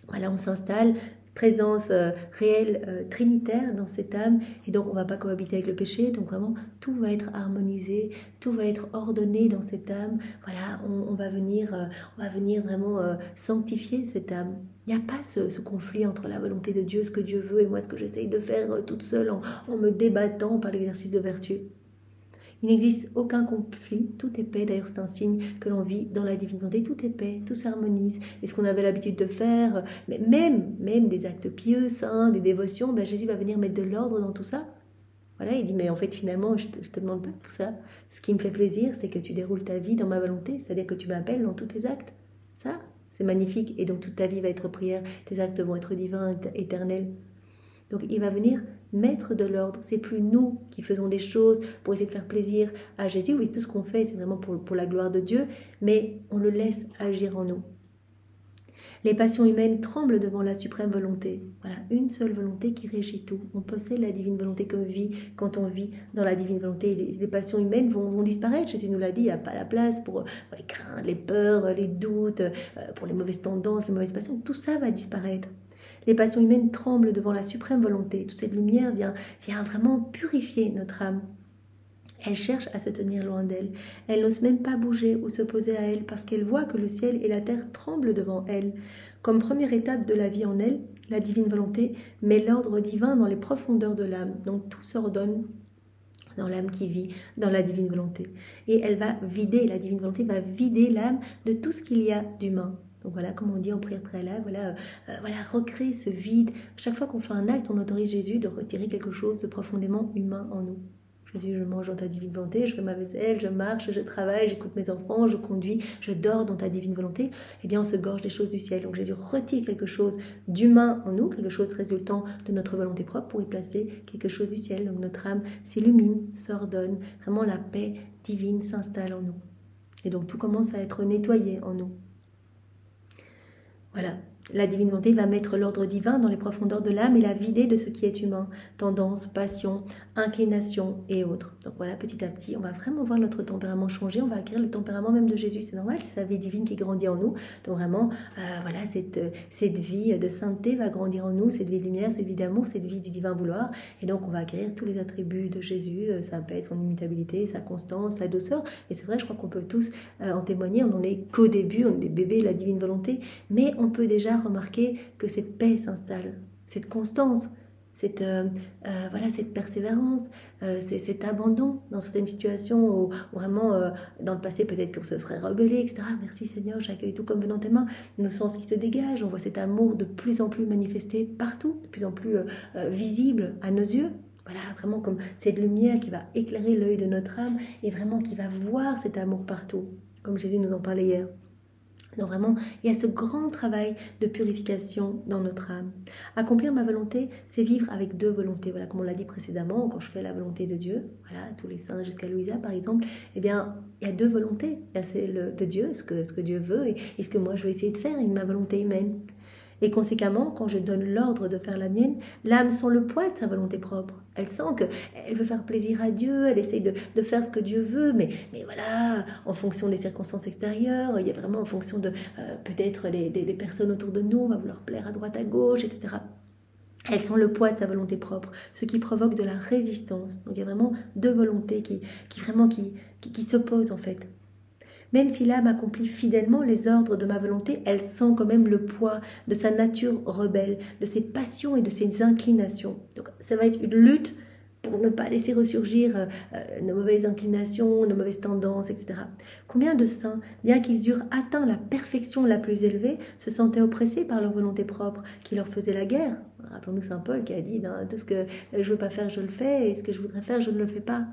[SPEAKER 1] voilà, on s'installe, présence réelle, trinitaire dans cette âme, et donc on ne va pas cohabiter avec le péché, donc vraiment tout va être harmonisé, tout va être ordonné dans cette âme. Voilà, on va venir vraiment sanctifier cette âme. Il n'y a pas ce conflit entre la volonté de Dieu, ce que Dieu veut, et moi ce que j'essaye de faire toute seule en me débattant par l'exercice de vertu. Il n'existe aucun conflit, tout est paix. D'ailleurs, c'est un signe que l'on vit dans la divine volonté. Tout est paix, tout s'harmonise. Et ce qu'on avait l'habitude de faire, mais même des actes pieux, saints, des dévotions, Jésus va venir mettre de l'ordre dans tout ça. Voilà, il dit, mais en fait, finalement, je te demande pas tout ça. Ce qui me fait plaisir, c'est que tu déroules ta vie dans ma volonté, c'est-à-dire que tu m'appelles dans tous tes actes. Ça, c'est magnifique. Et donc, toute ta vie va être prière, tes actes vont être divins, éternels. Donc il va venir mettre de l'ordre. C'est plus nous qui faisons des choses pour essayer de faire plaisir à Jésus. Oui, tout ce qu'on fait, c'est vraiment pour la gloire de Dieu, mais on le laisse agir en nous. Les passions humaines tremblent devant la suprême volonté. Voilà, une seule volonté qui régit tout. On possède la divine volonté comme vie quand on vit dans la divine volonté. Les passions humaines vont disparaître. Jésus nous l'a dit, il n'y a pas la place pour les craintes, les peurs, les doutes, pour les mauvaises tendances, les mauvaises passions. Tout ça va disparaître. Les passions humaines tremblent devant la suprême volonté. Toute cette lumière vient vraiment purifier notre âme. Elle cherche à se tenir loin d'elle. Elle n'ose même pas bouger ou s'opposer à elle parce qu'elle voit que le ciel et la terre tremblent devant elle. Comme première étape de la vie en elle, la divine volonté met l'ordre divin dans les profondeurs de l'âme. Donc tout s'ordonne dans l'âme qui vit dans la divine volonté. Et elle va vider, la divine volonté va vider l'âme de tout ce qu'il y a d'humain. Donc voilà, comme on dit en prière préalable, voilà, recréer ce vide. Chaque fois qu'on fait un acte, on autorise Jésus de retirer quelque chose de profondément humain en nous. Jésus, je mange dans ta divine volonté, je fais ma vaisselle, je marche, je travaille, j'écoute mes enfants, je conduis, je dors dans ta divine volonté. Eh bien, on se gorge des choses du ciel. Donc Jésus retire quelque chose d'humain en nous, quelque chose résultant de notre volonté propre pour y placer quelque chose du ciel. Donc notre âme s'illumine, s'ordonne, vraiment la paix divine s'installe en nous. Et donc tout commence à être nettoyé en nous. Voilà. La divine volonté va mettre l'ordre divin dans les profondeurs de l'âme et la vider de ce qui est humain, tendance, passion, inclination et autres. Donc voilà, petit à petit, on va vraiment voir notre tempérament changer, on va acquérir le tempérament même de Jésus, c'est normal, c'est sa vie divine qui grandit en nous. Donc vraiment, voilà, cette vie de sainteté va grandir en nous, cette vie de lumière, cette vie d'amour, cette vie du divin vouloir. Et donc on va acquérir tous les attributs de Jésus, sa paix, son immutabilité, sa constance, sa douceur. Et c'est vrai, je crois qu'on peut tous en témoigner, on n'en est qu'au début, on est des bébés de la divine volonté, mais on peut déjà remarquer que cette paix s'installe, cette constance, cette persévérance, cet abandon dans certaines situations où vraiment, dans le passé, peut-être qu'on se serait rebellé, etc. Merci Seigneur, j'accueille tout comme venant tes mains. Nos sens qui se dégagent, on voit cet amour de plus en plus manifesté partout, de plus en plus visible à nos yeux. Voilà, vraiment comme cette lumière qui va éclairer l'œil de notre âme et vraiment qui va voir cet amour partout, comme Jésus nous en parlait hier. Donc vraiment, il y a ce grand travail de purification dans notre âme. Accomplir ma volonté, c'est vivre avec deux volontés. Voilà, comme on l'a dit précédemment, quand je fais la volonté de Dieu, voilà, tous les saints jusqu'à Louisa par exemple, eh bien, il y a deux volontés. Il y a celle de Dieu, ce que Dieu veut, et ce que moi je vais essayer de faire avec ma volonté humaine. Et conséquemment, quand je donne l'ordre de faire la mienne, l'âme sent le poids de sa volonté propre. Elle sent qu'elle veut faire plaisir à Dieu, elle essaye de faire ce que Dieu veut, mais voilà, en fonction des circonstances extérieures, il y a vraiment en fonction de peut-être des personnes autour de nous, on va vouloir plaire à droite, à gauche, etc. Elle sent le poids de sa volonté propre, ce qui provoque de la résistance. Donc il y a vraiment deux volontés qui s'opposent en fait. Même si l'âme accomplit fidèlement les ordres de ma volonté, elle sent quand même le poids de sa nature rebelle, de ses passions et de ses inclinations. Donc ça va être une lutte pour ne pas laisser ressurgir nos mauvaises inclinations, nos mauvaises tendances, etc. Combien de saints, bien qu'ils eurent atteint la perfection la plus élevée, se sentaient oppressés par leur volonté propre, qui leur faisait la guerre? Rappelons-nous Saint Paul qui a dit tout ce que je ne veux pas faire, je le fais, et ce que je voudrais faire, je ne le fais pas.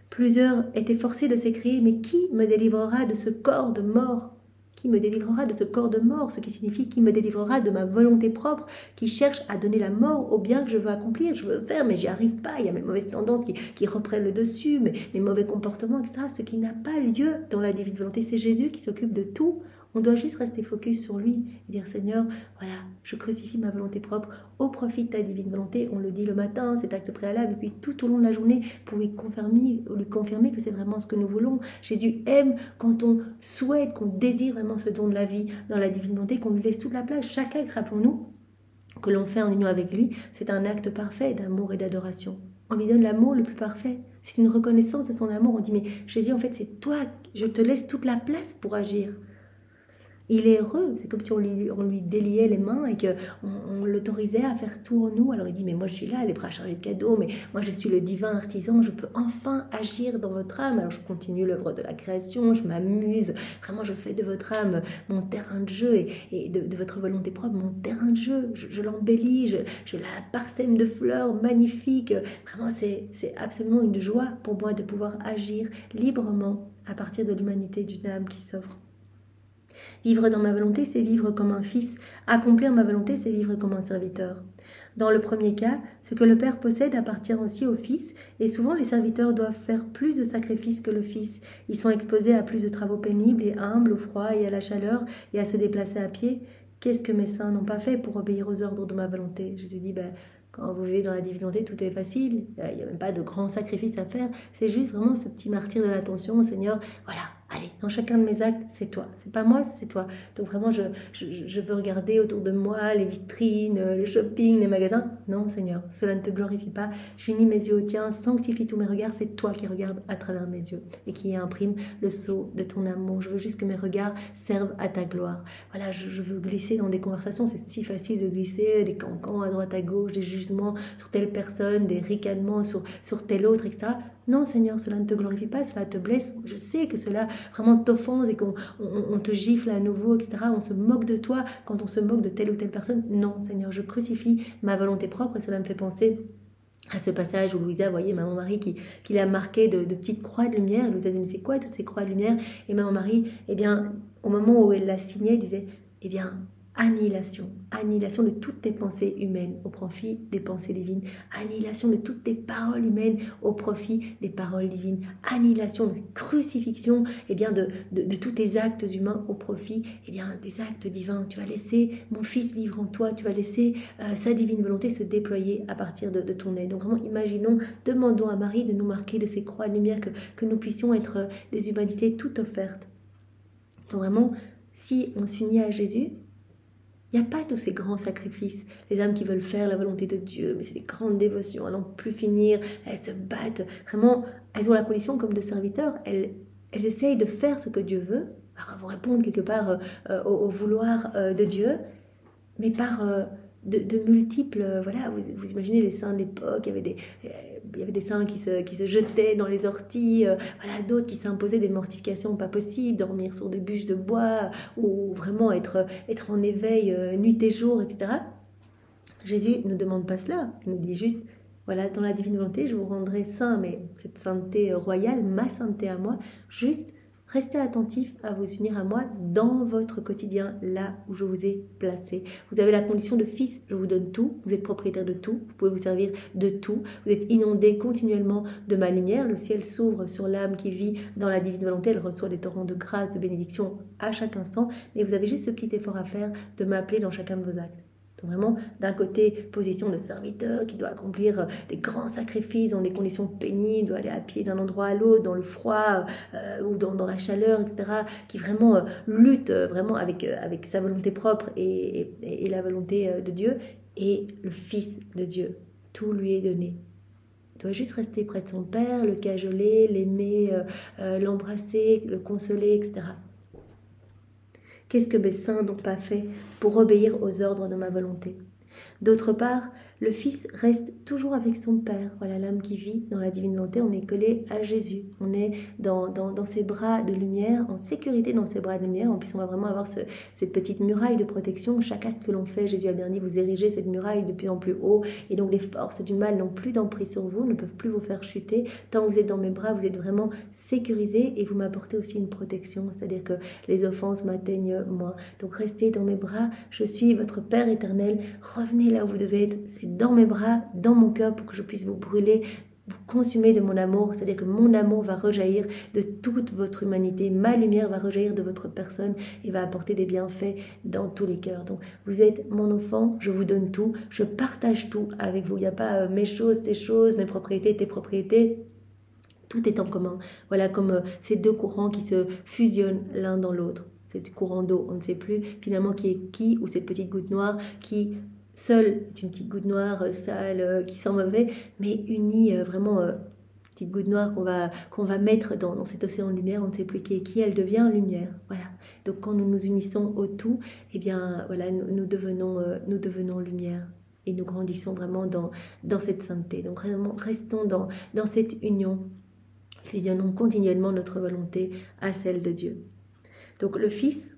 [SPEAKER 1] Plusieurs étaient forcés de s'écrier « Mais qui me délivrera de ce corps de mort ?» Qui me délivrera de ce corps de mort? Ce qui signifie qui me délivrera de ma volonté propre qui cherche à donner la mort au bien que je veux accomplir, je veux faire, mais j'y arrive pas. Il y a mes mauvaises tendances qui reprennent le dessus, mes mauvais comportements, etc. Ce qui n'a pas lieu dans la divine volonté. C'est Jésus qui s'occupe de tout. On doit juste rester focus sur lui et dire « Seigneur, voilà, je crucifie ma volonté propre au profit de ta divine volonté. » On le dit le matin, cet acte préalable, et puis tout au long de la journée pour lui confirmer que c'est vraiment ce que nous voulons. Jésus aime quand on souhaite, qu'on désire vraiment ce don de la vie dans la divine volonté, qu'on lui laisse toute la place. Chaque acte, rappelons-nous, que l'on fait en union avec lui, c'est un acte parfait d'amour et d'adoration. On lui donne l'amour le plus parfait. C'est une reconnaissance de son amour. On dit « Mais Jésus, en fait, c'est toi, je te laisse toute la place pour agir. » Il est heureux, c'est comme si on lui déliait les mains et qu'on l'autorisait à faire tout en nous. Alors il dit, mais moi je suis là, les bras chargés de cadeaux, mais moi je suis le divin artisan, je peux enfin agir dans votre âme. Alors je continue l'œuvre de la création, je m'amuse, vraiment je fais de votre âme mon terrain de jeu et de votre volonté propre mon terrain de jeu. Je l'embellis, je la parsème de fleurs magnifiques. Vraiment c'est absolument une joie pour moi de pouvoir agir librement à partir de l'humanité d'une âme qui s'offre. Vivre dans ma volonté, c'est vivre comme un fils. Accomplir ma volonté, c'est vivre comme un serviteur. Dans le premier cas, ce que le Père possède appartient aussi au Fils, et souvent les serviteurs doivent faire plus de sacrifices que le Fils. Ils sont exposés à plus de travaux pénibles et humbles, au froid et à la chaleur, et à se déplacer à pied. Qu'est-ce que mes saints n'ont pas fait pour obéir aux ordres de ma volonté? Jésus dit, quand vous vivez dans la divinité, tout est facile, il n'y a même pas de grands sacrifices à faire, c'est juste vraiment ce petit martyr de l'attention, Seigneur, voilà, allez, dans chacun de mes actes, c'est toi, c'est pas moi, c'est toi. Donc vraiment, je veux regarder autour de moi les vitrines, le shopping, les magasins. Non, Seigneur, cela ne te glorifie pas. J'unis mes yeux aux tiens, sanctifie tous mes regards, c'est toi qui regardes à travers mes yeux et qui imprime le sceau de ton amour. Je veux juste que mes regards servent à ta gloire. Voilà, je veux glisser dans des conversations, c'est si facile de glisser, des cancans à droite à gauche, des jugements sur telle personne, des ricanements sur telle autre, etc. Non, Seigneur, cela ne te glorifie pas, cela te blesse. Je sais que cela vraiment t'offense et qu'on te gifle à nouveau, etc. On se moque de toi quand on se moque de telle ou telle personne. Non, Seigneur, je crucifie ma volonté propre et cela me fait penser à ce passage où Louisa voyait Maman Marie qui l'a marqué de petites croix de lumière. Louisa dit, mais c'est quoi toutes ces croix de lumière? Et Maman Marie, eh bien, au moment où elle la signait, elle disait, eh bien, annihilation de toutes tes pensées humaines au profit des pensées divines, annihilation de toutes tes paroles humaines au profit des paroles divines, annihilation de crucifixion de tous tes actes humains au profit des actes divins. Tu vas laisser mon Fils vivre en toi, tu vas laisser sa divine volonté se déployer à partir de ton aide. Donc vraiment imaginons, demandons à Marie de nous marquer de ces croix de lumière, que nous puissions être des humanités toutes offertes. Donc vraiment, si on s'unit à Jésus, il n'y a pas tous ces grands sacrifices. Les âmes qui veulent faire la volonté de Dieu, mais c'est des grandes dévotions, elles n'en plus finir, elles se battent. Vraiment, elles ont la condition comme de serviteurs, elles essayent de faire ce que Dieu veut, elles vont répondre quelque part au vouloir de Dieu, mais par de multiples... voilà, vous imaginez les saints de l'époque, il y avait des saints qui se jetaient dans les orties, voilà, d'autres qui s'imposaient des mortifications pas possibles, dormir sur des bûches de bois, ou vraiment être en éveil nuit et jour, etc. Jésus ne demande pas cela, il nous dit juste, voilà, dans la divine volonté, je vous rendrai saint, mais cette sainteté royale, ma sainteté à moi, juste restez attentifs à vous unir à moi dans votre quotidien, là où je vous ai placé. Vous avez la condition de fils, je vous donne tout, vous êtes propriétaire de tout, vous pouvez vous servir de tout, vous êtes inondé continuellement de ma lumière, le ciel s'ouvre sur l'âme qui vit dans la divine volonté, elle reçoit des torrents de grâce, de bénédiction à chaque instant, mais vous avez juste ce petit effort à faire de m'appeler dans chacun de vos actes. Donc vraiment, d'un côté, position de serviteur qui doit accomplir des grands sacrifices dans des conditions pénibles, doit aller à pied d'un endroit à l'autre, dans le froid ou dans la chaleur, etc., qui vraiment lutte vraiment avec sa volonté propre et la volonté de Dieu, et le Fils de Dieu. Tout lui est donné. Il doit juste rester près de son Père, le cajoler, l'aimer, l'embrasser, le consoler, etc. Qu'est-ce que mes saints n'ont pas fait pour obéir aux ordres de ma volonté? D'autre part, le Fils reste toujours avec son Père. Voilà l'âme qui vit dans la divine volonté, on est collé à Jésus. On est dans ses bras de lumière, en sécurité dans ses bras de lumière. En plus, on va vraiment avoir cette petite muraille de protection. Chaque acte que l'on fait, Jésus a bien dit, vous érigez cette muraille de plus en plus haut. Et donc, les forces du mal n'ont plus d'emprise sur vous, ne peuvent plus vous faire chuter. Tant que vous êtes dans mes bras, vous êtes vraiment sécurisés et vous m'apportez aussi une protection. C'est-à-dire que les offenses m'atteignent moins. Donc, restez dans mes bras. Je suis votre Père éternel. Revenez là où vous devez être. C'est dans mes bras, dans mon cœur, pour que je puisse vous brûler, vous consumer de mon amour. C'est-à-dire que mon amour va rejaillir de toute votre humanité. Ma lumière va rejaillir de votre personne et va apporter des bienfaits dans tous les cœurs. Donc, vous êtes mon enfant, je vous donne tout, je partage tout avec vous. Il n'y a pas mes choses, tes choses, mes propriétés, tes propriétés. Tout est en commun. Voilà comme ces deux courants qui se fusionnent l'un dans l'autre. C'est courant d'eau, on ne sait plus finalement qui est qui, ou cette petite goutte noire qui... seule est une petite goutte noire sale qui sent mauvais, mais unie vraiment petite goutte noire qu'on va mettre dans cet océan de lumière, on ne sait plus qui est qui, elle devient lumière. Voilà. Donc quand nous nous unissons au tout, eh bien voilà, nous devenons lumière et nous grandissons vraiment dans cette sainteté. Donc vraiment, restons dans cette union, fusionnons continuellement notre volonté à celle de Dieu. Donc le Fils,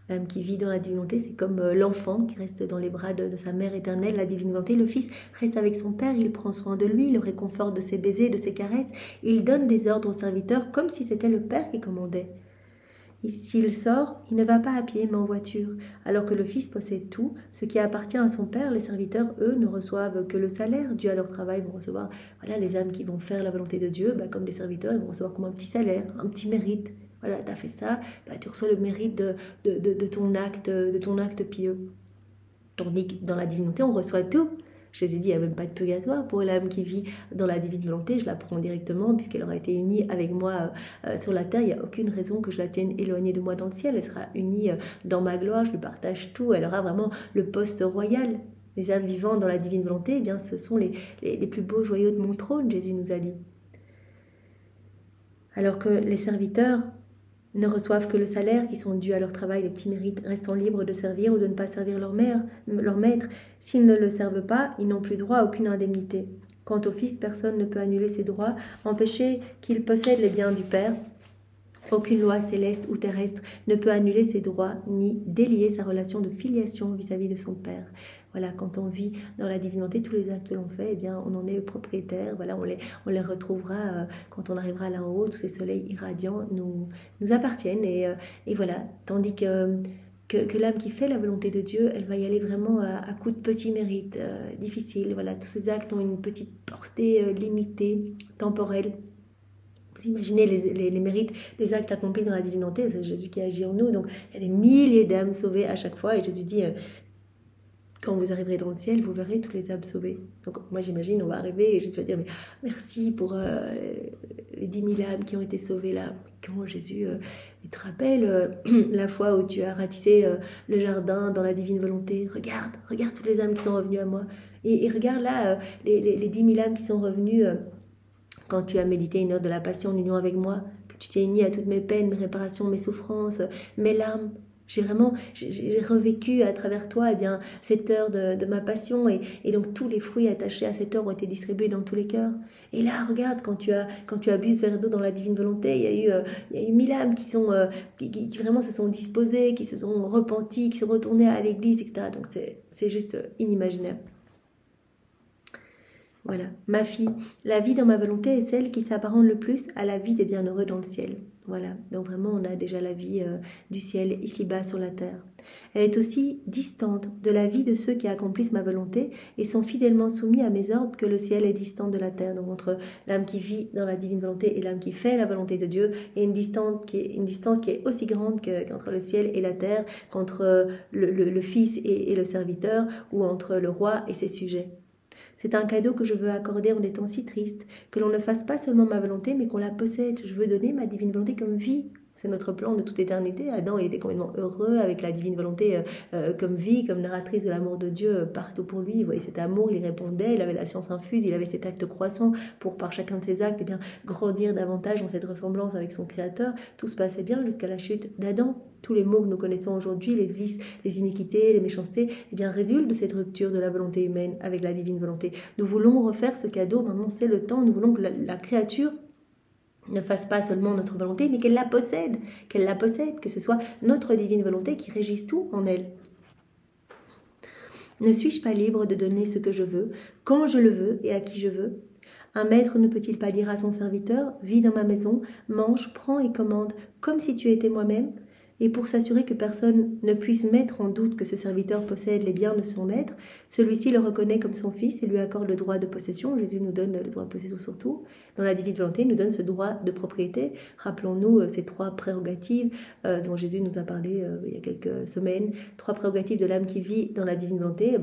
[SPEAKER 1] l'âme qui vit dans la divine volonté, c'est comme l'enfant qui reste dans les bras de sa mère éternelle, la divine volonté. Le Fils reste avec son Père, il prend soin de lui, il le réconforte de ses baisers, de ses caresses. Il donne des ordres aux serviteurs comme si c'était le Père qui commandait. S'il sort, il ne va pas à pied, mais en voiture. Alors que le Fils possède tout, ce qui appartient à son Père, les serviteurs, eux, ne reçoivent que le salaire dû à leur travail. Ils vont recevoir, voilà, les âmes qui vont faire la volonté de Dieu, comme des serviteurs, ils vont recevoir comme un petit salaire, un petit mérite. Voilà, tu as fait ça, tu reçois le mérite de ton acte pieux. Tandis que dans la divinité, on reçoit tout. Jésus dit, il n'y a même pas de purgatoire pour l'âme qui vit dans la divine volonté. Je la prends directement puisqu'elle aura été unie avec moi sur la terre. Il n'y a aucune raison que je la tienne éloignée de moi dans le ciel. Elle sera unie dans ma gloire. Je lui partage tout. Elle aura vraiment le poste royal. Les âmes vivant dans la divine volonté, eh bien, ce sont les plus beaux joyaux de mon trône, Jésus nous a dit. Alors que les serviteurs ne reçoivent que le salaire qui sont dus à leur travail, les petits mérites, restant libres de servir ou de ne pas servir leur maître. S'ils ne le servent pas, ils n'ont plus droit à aucune indemnité. Quant au Fils, personne ne peut annuler ses droits, empêcher qu'il possède les biens du Père. Aucune loi céleste ou terrestre ne peut annuler ses droits ni délier sa relation de filiation vis-à-vis de son Père. Voilà, quand on vit dans la divinité, tous les actes que l'on fait, eh bien, on en est propriétaire. Voilà, on les retrouvera quand on arrivera là en haut. Tous ces soleils irradiants nous appartiennent. Et voilà, tandis que l'âme qui fait la volonté de Dieu, elle va y aller vraiment à coup de petits mérites difficiles. Voilà, tous ces actes ont une petite portée limitée, temporelle. Vous imaginez les mérites, les actes accomplis dans la divinité, c'est Jésus qui agit en nous. Donc, il y a des milliers d'âmes sauvées à chaque fois. Et Jésus dit, quand vous arriverez dans le ciel, vous verrez tous les âmes sauvées. Donc, moi, j'imagine, on va arriver et Jésus va dire, mais merci pour les 10 000 âmes qui ont été sauvées là. Quand Jésus, tu te rappelles la fois où tu as ratissé le jardin dans la divine volonté. Regarde toutes les âmes qui sont revenues à moi. Et regarde là, les 10 000 âmes qui sont revenues... quand tu as médité une heure de la passion en union avec moi, que tu t'es uni à toutes mes peines, mes réparations, mes souffrances, mes larmes. J'ai revécu à travers toi bien, cette heure de ma passion et donc tous les fruits attachés à cette heure ont été distribués dans tous les cœurs. Et là, regarde, quand tu as bu ce verre d'eau dans la divine volonté, il y a eu 1000 âmes qui vraiment se sont disposées, qui se sont repenties, qui sont retournées à l'église, etc. Donc c'est juste inimaginable. Voilà, ma fille, la vie dans ma volonté est celle qui s'apparente le plus à la vie des bienheureux dans le ciel. Voilà, donc vraiment on a déjà la vie du ciel ici-bas sur la terre. Elle est aussi distante de la vie de ceux qui accomplissent ma volonté et sont fidèlement soumis à mes ordres que le ciel est distant de la terre. Donc entre l'âme qui vit dans la divine volonté et l'âme qui fait la volonté de Dieu, il y a une distance qui est aussi grande qu'entre le ciel et la terre, qu'entre le Fils et le serviteur, ou entre le roi et ses sujets. C'est un cadeau que je veux accorder en des temps si tristes, que l'on ne fasse pas seulement ma volonté, mais qu'on la possède. Je veux donner ma divine volonté comme vie. C'est notre plan de toute éternité. Adam était complètement heureux avec la divine volonté comme vie, comme narratrice de l'amour de Dieu partout pour lui. Il voyait cet amour, il répondait, il avait la science infuse, il avait cet acte croissant pour, par chacun de ses actes, grandir davantage dans cette ressemblance avec son Créateur. Tout se passait bien jusqu'à la chute d'Adam. Tous les maux que nous connaissons aujourd'hui, les vices, les iniquités, les méchancetés, résultent de cette rupture de la volonté humaine avec la divine volonté. Nous voulons refaire ce cadeau, maintenant c'est le temps, nous voulons que la créature ne fasse pas seulement notre volonté, mais qu'elle la possède, que ce soit notre divine volonté qui régisse tout en elle. Ne suis-je pas libre de donner ce que je veux, quand je le veux et à qui je veux ? Un maître ne peut-il pas dire à son serviteur, vis dans ma maison, mange, prends et commande, comme si tu étais moi-même ? Et pour s'assurer que personne ne puisse mettre en doute que ce serviteur possède les biens de son maître, celui-ci le reconnaît comme son fils et lui accorde le droit de possession. Jésus nous donne le droit de possession surtout. Dans la divine volonté, il nous donne ce droit de propriété. Rappelons-nous ces 3 prérogatives dont Jésus nous a parlé il y a quelques semaines. 3 prérogatives de l'âme qui vit dans la divine volonté.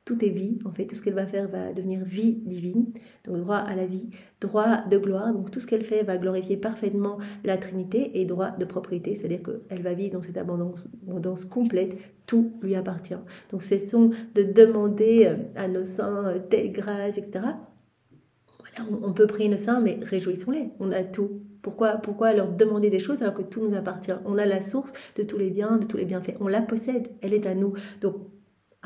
[SPEAKER 1] Tout est vie, en fait, tout ce qu'elle va faire va devenir vie divine, donc droit à la vie, droit de gloire, donc tout ce qu'elle fait va glorifier parfaitement la Trinité, et droit de propriété, c'est-à-dire qu'elle va vivre dans cette abondance complète, tout lui appartient. Donc cessons de demander à nos saints telle grâce, etc. Voilà, on peut prier nos saints, mais réjouissons-les, on a tout. Pourquoi leur demander des choses alors que tout nous appartient ? On a la source de tous les biens, de tous les bienfaits, on la possède, elle est à nous. Donc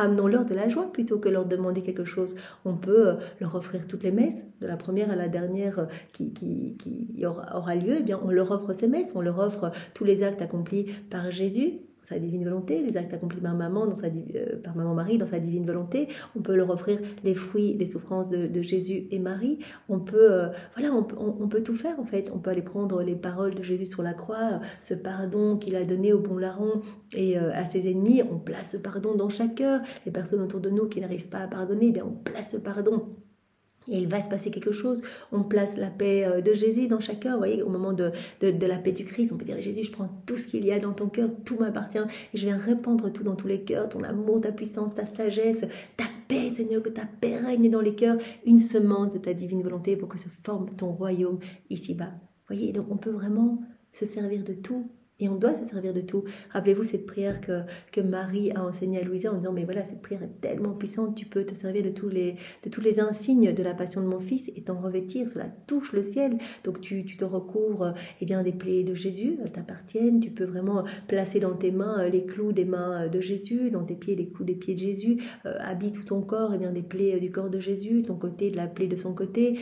[SPEAKER 1] amenons-leur de la joie plutôt que leur demander quelque chose. On peut leur offrir toutes les messes, de la première à la dernière qui aura lieu. On leur offre ces messes, on leur offre tous les actes accomplis par Jésus. sa divine volonté, les actes accomplis par maman, par maman Marie dans sa divine volonté. On peut leur offrir les fruits des souffrances de Jésus et Marie. On peut, on peut tout faire en fait. On peut aller prendre les paroles de Jésus sur la croix, ce pardon qu'il a donné au bon larron et à ses ennemis. On place ce pardon dans chaque cœur. Les personnes autour de nous qui n'arrivent pas à pardonner, eh bien on place ce pardon. Et il va se passer quelque chose. On place la paix de Jésus dans chaque cœur. Vous voyez, au moment de la paix du Christ, on peut dire: Jésus, je prends tout ce qu'il y a dans ton cœur, tout m'appartient, et je viens répandre tout dans tous les cœurs, ton amour, ta puissance, ta sagesse, ta paix, Seigneur, que ta paix règne dans les cœurs, une semence de ta divine volonté pour que se forme ton royaume ici-bas. Vous voyez, donc on peut vraiment se servir de tout. Et on doit se servir de tout. Rappelez-vous cette prière que Marie a enseignée à Louisa en disant: mais voilà, cette prière est tellement puissante, tu peux te servir de tous les insignes de la passion de mon fils et t'en revêtir, cela touche le ciel. Donc tu te recouvres des plaies de Jésus, elles t'appartiennent. Tu peux vraiment placer dans tes mains les clous des mains de Jésus, dans tes pieds les clous des pieds de Jésus. Habille tout ton corps des plaies du corps de Jésus, ton côté de la plaie de son côté,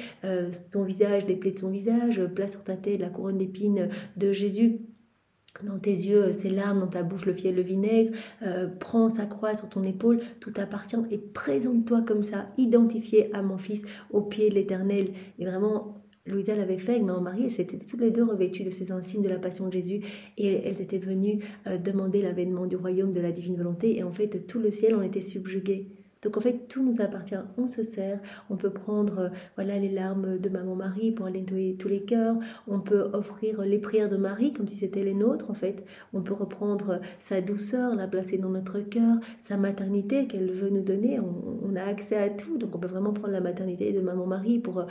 [SPEAKER 1] ton visage des plaies de son visage, place sur ta tête la couronne d'épines de Jésus. Dans tes yeux, ses larmes, dans ta bouche, le fiel, le vinaigre. Prends sa croix sur ton épaule, tout t'appartient, et présente-toi comme ça, identifié à mon fils, au pied de l'Éternel. Et vraiment, Louisa l'avait fait avec maman Marie, elles étaient toutes les deux revêtues de ces insignes de la passion de Jésus, et elles étaient venues demander l'avènement du royaume de la divine volonté, et en fait, tout le ciel en était subjugué. Donc en fait, tout nous appartient, on se sert, on peut prendre les larmes de maman Marie pour aller nettoyer tous les cœurs, on peut offrir les prières de Marie comme si c'était les nôtres en fait, on peut reprendre sa douceur, la placer dans notre cœur, sa maternité qu'elle veut nous donner, on a accès à tout, donc on peut vraiment prendre la maternité de maman Marie pour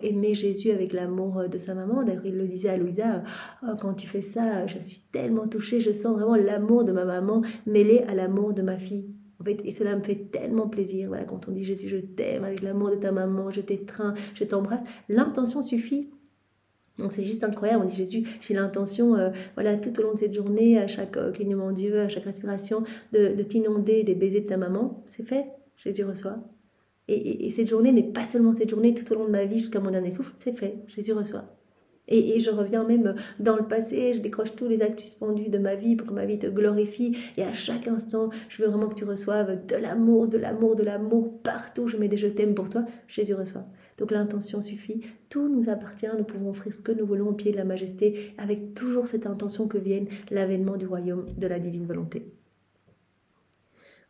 [SPEAKER 1] aimer Jésus avec l'amour de sa maman. D'ailleurs, il le disait à Louisa: oh, quand tu fais ça, je suis tellement touchée, je sens vraiment l'amour de ma maman mêlé à l'amour de ma fille. En fait, et cela me fait tellement plaisir, voilà, quand on dit: Jésus, je t'aime avec l'amour de ta maman, je t'étreins, je t'embrasse. L'intention suffit. Donc c'est juste incroyable. On dit: Jésus, j'ai l'intention, tout au long de cette journée, à chaque clignement d'yeux, à chaque respiration, de t'inonder des baisers de ta maman. C'est fait, Jésus reçoit. Et cette journée, mais pas seulement cette journée, tout au long de ma vie, jusqu'à mon dernier souffle, c'est fait, Jésus reçoit. Et je reviens même dans le passé, je décroche tous les actes suspendus de ma vie pour que ma vie te glorifie. Et à chaque instant, je veux vraiment que tu reçoives de l'amour, de l'amour, de l'amour partout. Je mets des je t'aime pour toi, Jésus reçoit. Donc l'intention suffit, tout nous appartient, nous pouvons offrir ce que nous voulons au pied de la majesté, avec toujours cette intention que vienne l'avènement du royaume de la divine volonté.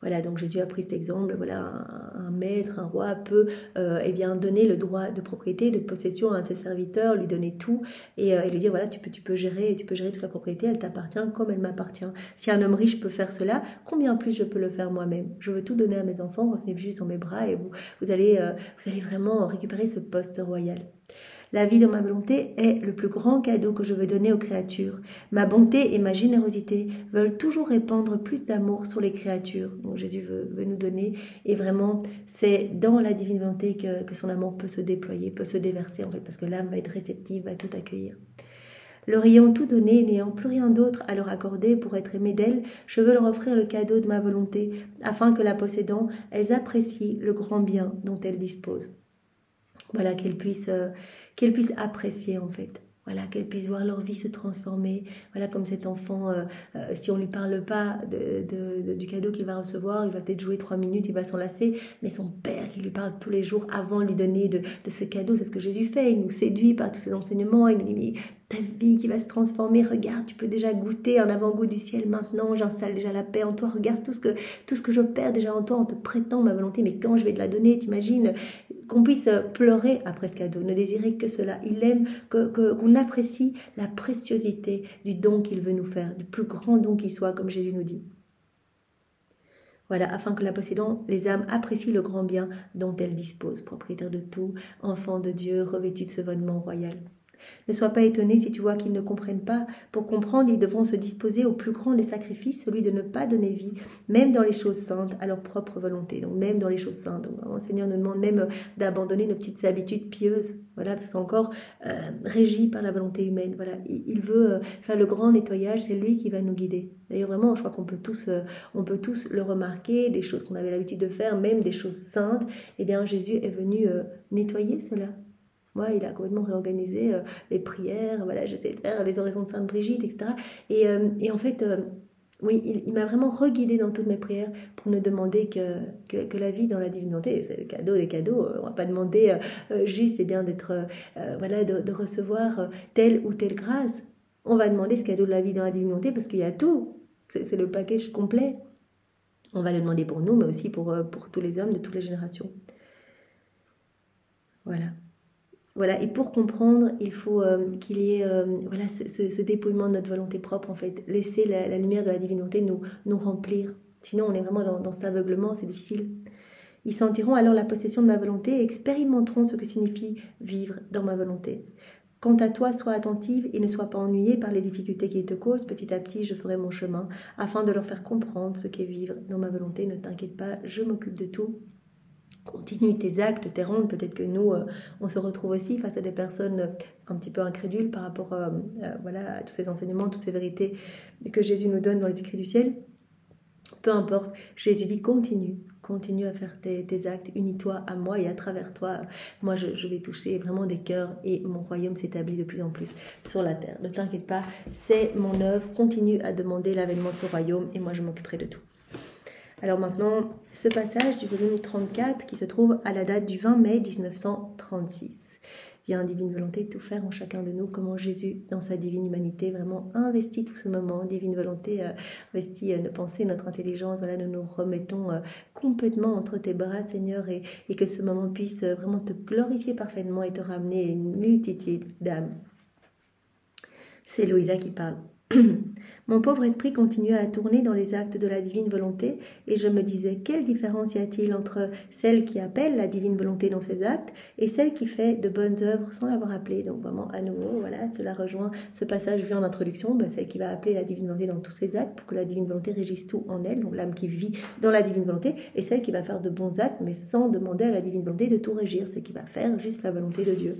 [SPEAKER 1] Voilà, donc Jésus a pris cet exemple. Voilà, un maître, un roi peut donner le droit de propriété, de possession à un de ses serviteurs, lui donner tout et lui dire: voilà, tu peux gérer toute la propriété, elle t'appartient comme elle m'appartient. Si un homme riche peut faire cela, combien plus je peux le faire moi-même? Je veux tout donner à mes enfants, retenez juste dans mes bras et vous allez vraiment récupérer ce poste royal. La vie dans ma volonté est le plus grand cadeau que je veux donner aux créatures. Ma bonté et ma générosité veulent toujours répandre plus d'amour sur les créatures. Donc Jésus veut nous donner, et vraiment c'est dans la divine volonté que son amour peut se déployer, peut se déverser en fait, parce que l'âme va être réceptive, va tout accueillir. Leur ayant tout donné, n'ayant plus rien d'autre à leur accorder pour être aimées d'elles, je veux leur offrir le cadeau de ma volonté, afin que la possédant, elles apprécient le grand bien dont elles disposent. Voilà, qu'elles puissent apprécier en fait. Voilà, qu'elles puissent voir leur vie se transformer. Voilà, comme cet enfant, si on ne lui parle pas du cadeau qu'il va recevoir, il va peut-être jouer 3 minutes, il va s'en lasser, mais son père qui lui parle tous les jours avant de lui donner de ce cadeau, c'est ce que Jésus fait. Il nous séduit par tous ses enseignements, il nous dit: mais ta vie qui va se transformer, regarde, tu peux déjà goûter un avant-goût du ciel maintenant, j'installe déjà la paix en toi, regarde tout ce que j'opère déjà en toi en te prêtant ma volonté, mais quand je vais te la donner, t'imagines? Qu'on puisse pleurer après ce cadeau, ne désirer que cela. Il aime qu'on apprécie la préciosité du don qu'il veut nous faire, du plus grand don qui soit, comme Jésus nous dit. Voilà, afin que la possédant, les âmes apprécient le grand bien dont elles disposent, propriétaires de tout, enfants de Dieu, revêtus de ce vêtement royal. Ne sois pas étonné si tu vois qu'ils ne comprennent pas. Pour comprendre, ils devront se disposer au plus grand des sacrifices, celui de ne pas donner vie, même dans les choses saintes, à leur propre volonté. Donc même dans les choses saintes. Donc, le Seigneur nous demande même d'abandonner nos petites habitudes pieuses. Voilà, parce que c'est encore régi par la volonté humaine. Voilà, il veut faire le grand nettoyage, c'est lui qui va nous guider. D'ailleurs, vraiment, je crois qu'on peut tous le remarquer, des choses qu'on avait l'habitude de faire, même des choses saintes. Eh bien, Jésus est venu nettoyer cela. Moi, il a complètement réorganisé les prières, voilà, j'essaie de faire les oraisons de Sainte Brigitte, etc. Et en fait, Oui, il m'a vraiment reguidée dans toutes mes prières pour ne demander que la vie dans la divine volonté. C'est le cadeau, les cadeaux. On ne va pas demander juste d'être, voilà, de recevoir telle ou telle grâce. On va demander ce cadeau de la vie dans la divine volonté parce qu'il y a tout. C'est le package complet. On va le demander pour nous, mais aussi pour tous les hommes de toutes les générations. Voilà. Voilà, et pour comprendre, il faut qu'il y ait voilà, ce dépouillement de notre volonté propre, en fait. Laisser la lumière de la divine volonté nous remplir. Sinon, on est vraiment dans cet aveuglement, c'est difficile. Ils sentiront alors la possession de ma volonté et expérimenteront ce que signifie vivre dans ma volonté. Quant à toi, sois attentive et ne sois pas ennuyée par les difficultés qu'ils te causent. Petit à petit, je ferai mon chemin afin de leur faire comprendre ce qu'est vivre dans ma volonté. Ne t'inquiète pas, je m'occupe de tout. Continue tes actes, tes rondes. Peut-être que nous, on se retrouve aussi face à des personnes un petit peu incrédules par rapport voilà, à tous ces enseignements, toutes ces vérités que Jésus nous donne dans les écrits du ciel. Peu importe, Jésus dit continue à faire tes actes, unis-toi à moi et à travers toi, moi je vais toucher vraiment des cœurs et mon royaume s'établit de plus en plus sur la terre. Ne t'inquiète pas, c'est mon œuvre, continue à demander l'avènement de ce royaume et moi je m'occuperai de tout. Alors maintenant, ce passage du volume 34 qui se trouve à la date du 20 mai 1936. Vient divine volonté tout faire en chacun de nous, comment Jésus, dans sa divine humanité, vraiment investit tout ce moment, divine volonté, investit nos pensées, notre intelligence, voilà, nous nous remettons complètement entre tes bras, Seigneur, et que ce moment puisse vraiment te glorifier parfaitement et te ramener une multitude d'âmes. C'est Louisa qui parle. Mon pauvre esprit continuait à tourner dans les actes de la divine volonté et je me disais, quelle différence y a-t-il entre celle qui appelle la divine volonté dans ses actes et celle qui fait de bonnes œuvres sans l'avoir appelée. Donc vraiment à nouveau, voilà, cela rejoint ce passage vu en introduction, celle qui va appeler la divine volonté dans tous ses actes pour que la divine volonté régisse tout en elle, donc l'âme qui vit dans la divine volonté, et celle qui va faire de bons actes mais sans demander à la divine volonté de tout régir, celle qui va faire juste la volonté de Dieu.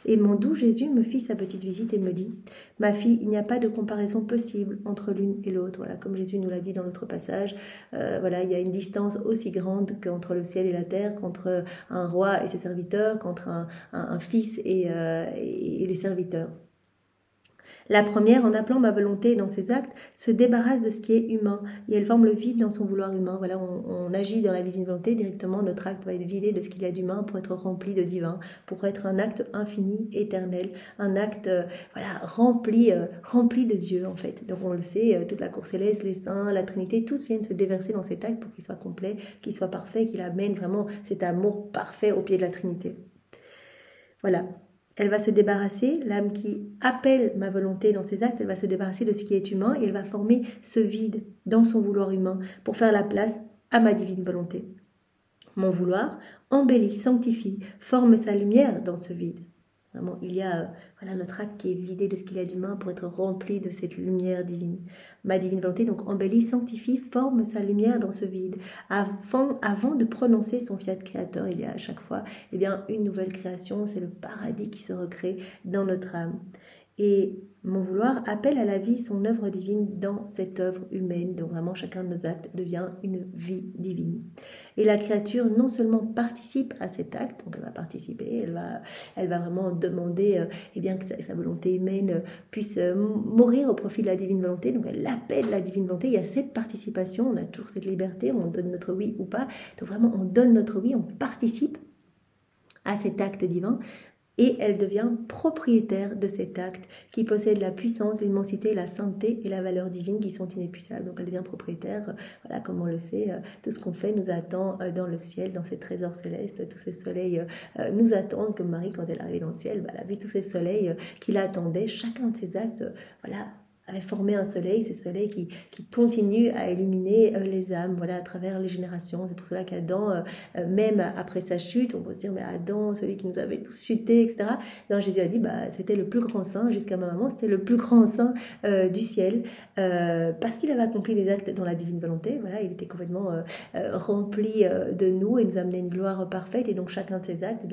[SPEAKER 1] Et mon doux Jésus me fit sa petite visite et me dit, ma fille, il n'y a pas de comparaison possible entre l'une et l'autre. Voilà, comme Jésus nous l'a dit dans l'autre passage, voilà, il y a une distance aussi grande qu'entre le ciel et la terre, qu'entre un roi et ses serviteurs, qu'entre un fils et les serviteurs. La première, en appelant ma volonté dans ses actes, se débarrasse de ce qui est humain et elle forme le vide dans son vouloir humain. Voilà, on agit dans la divine volonté directement, notre acte va être vidé de ce qu'il y a d'humain pour être rempli de divin, pour être un acte infini, éternel, un acte voilà, rempli de Dieu en fait. Donc on le sait, toute la cour céleste, les saints, la Trinité, tous viennent se déverser dans cet acte pour qu'il soit complet, qu'il soit parfait, qu'il amène vraiment cet amour parfait au pied de la Trinité. Voilà. Elle va se débarrasser, l'âme qui appelle ma volonté dans ses actes, elle va se débarrasser de ce qui est humain et elle va former ce vide dans son vouloir humain pour faire la place à ma divine volonté. Mon vouloir embellit, sanctifie, forme sa lumière dans ce vide. Vraiment, il y a voilà, notre acte qui est vidé de ce qu'il y a d'humain pour être rempli de cette lumière divine. Ma divine volonté donc embellit, sanctifie, forme sa lumière dans ce vide. Avant de prononcer son fiat créateur, il y a à chaque fois une nouvelle création, c'est le paradis qui se recrée dans notre âme. Et mon vouloir appelle à la vie son œuvre divine dans cette œuvre humaine. Donc vraiment, chacun de nos actes devient une vie divine. Et la créature non seulement participe à cet acte, donc elle va participer, elle va vraiment demander que sa volonté humaine puisse mourir au profit de la divine volonté. Donc elle appelle la divine volonté. Il y a cette participation, on a toujours cette liberté, on donne notre oui ou pas. Donc vraiment, on donne notre oui, on participe à cet acte divin. Et elle devient propriétaire de cet acte qui possède la puissance, l'immensité, la sainteté et la valeur divine qui sont inépuisables. Donc elle devient propriétaire, voilà, comme on le sait, tout ce qu'on fait nous attend dans le ciel, dans ces trésors célestes. Tous ces soleils nous attendent, comme Marie, quand elle est arrivée dans le ciel, elle a vu tous ces soleils qui l'attendaient. Chacun de ces actes, voilà, avait formé un soleil, ces soleils qui continuent à illuminer les âmes, voilà, à travers les générations. C'est pour cela qu'Adam, même après sa chute, on peut se dire, mais Adam, celui qui nous avait tous chutés, etc. Non, Jésus a dit, c'était le plus grand saint, jusqu'à ma maman, c'était le plus grand saint du ciel, parce qu'il avait accompli les actes dans la divine volonté. Voilà, il était complètement rempli de nous et nous amenait une gloire parfaite. Et donc chacun de ces actes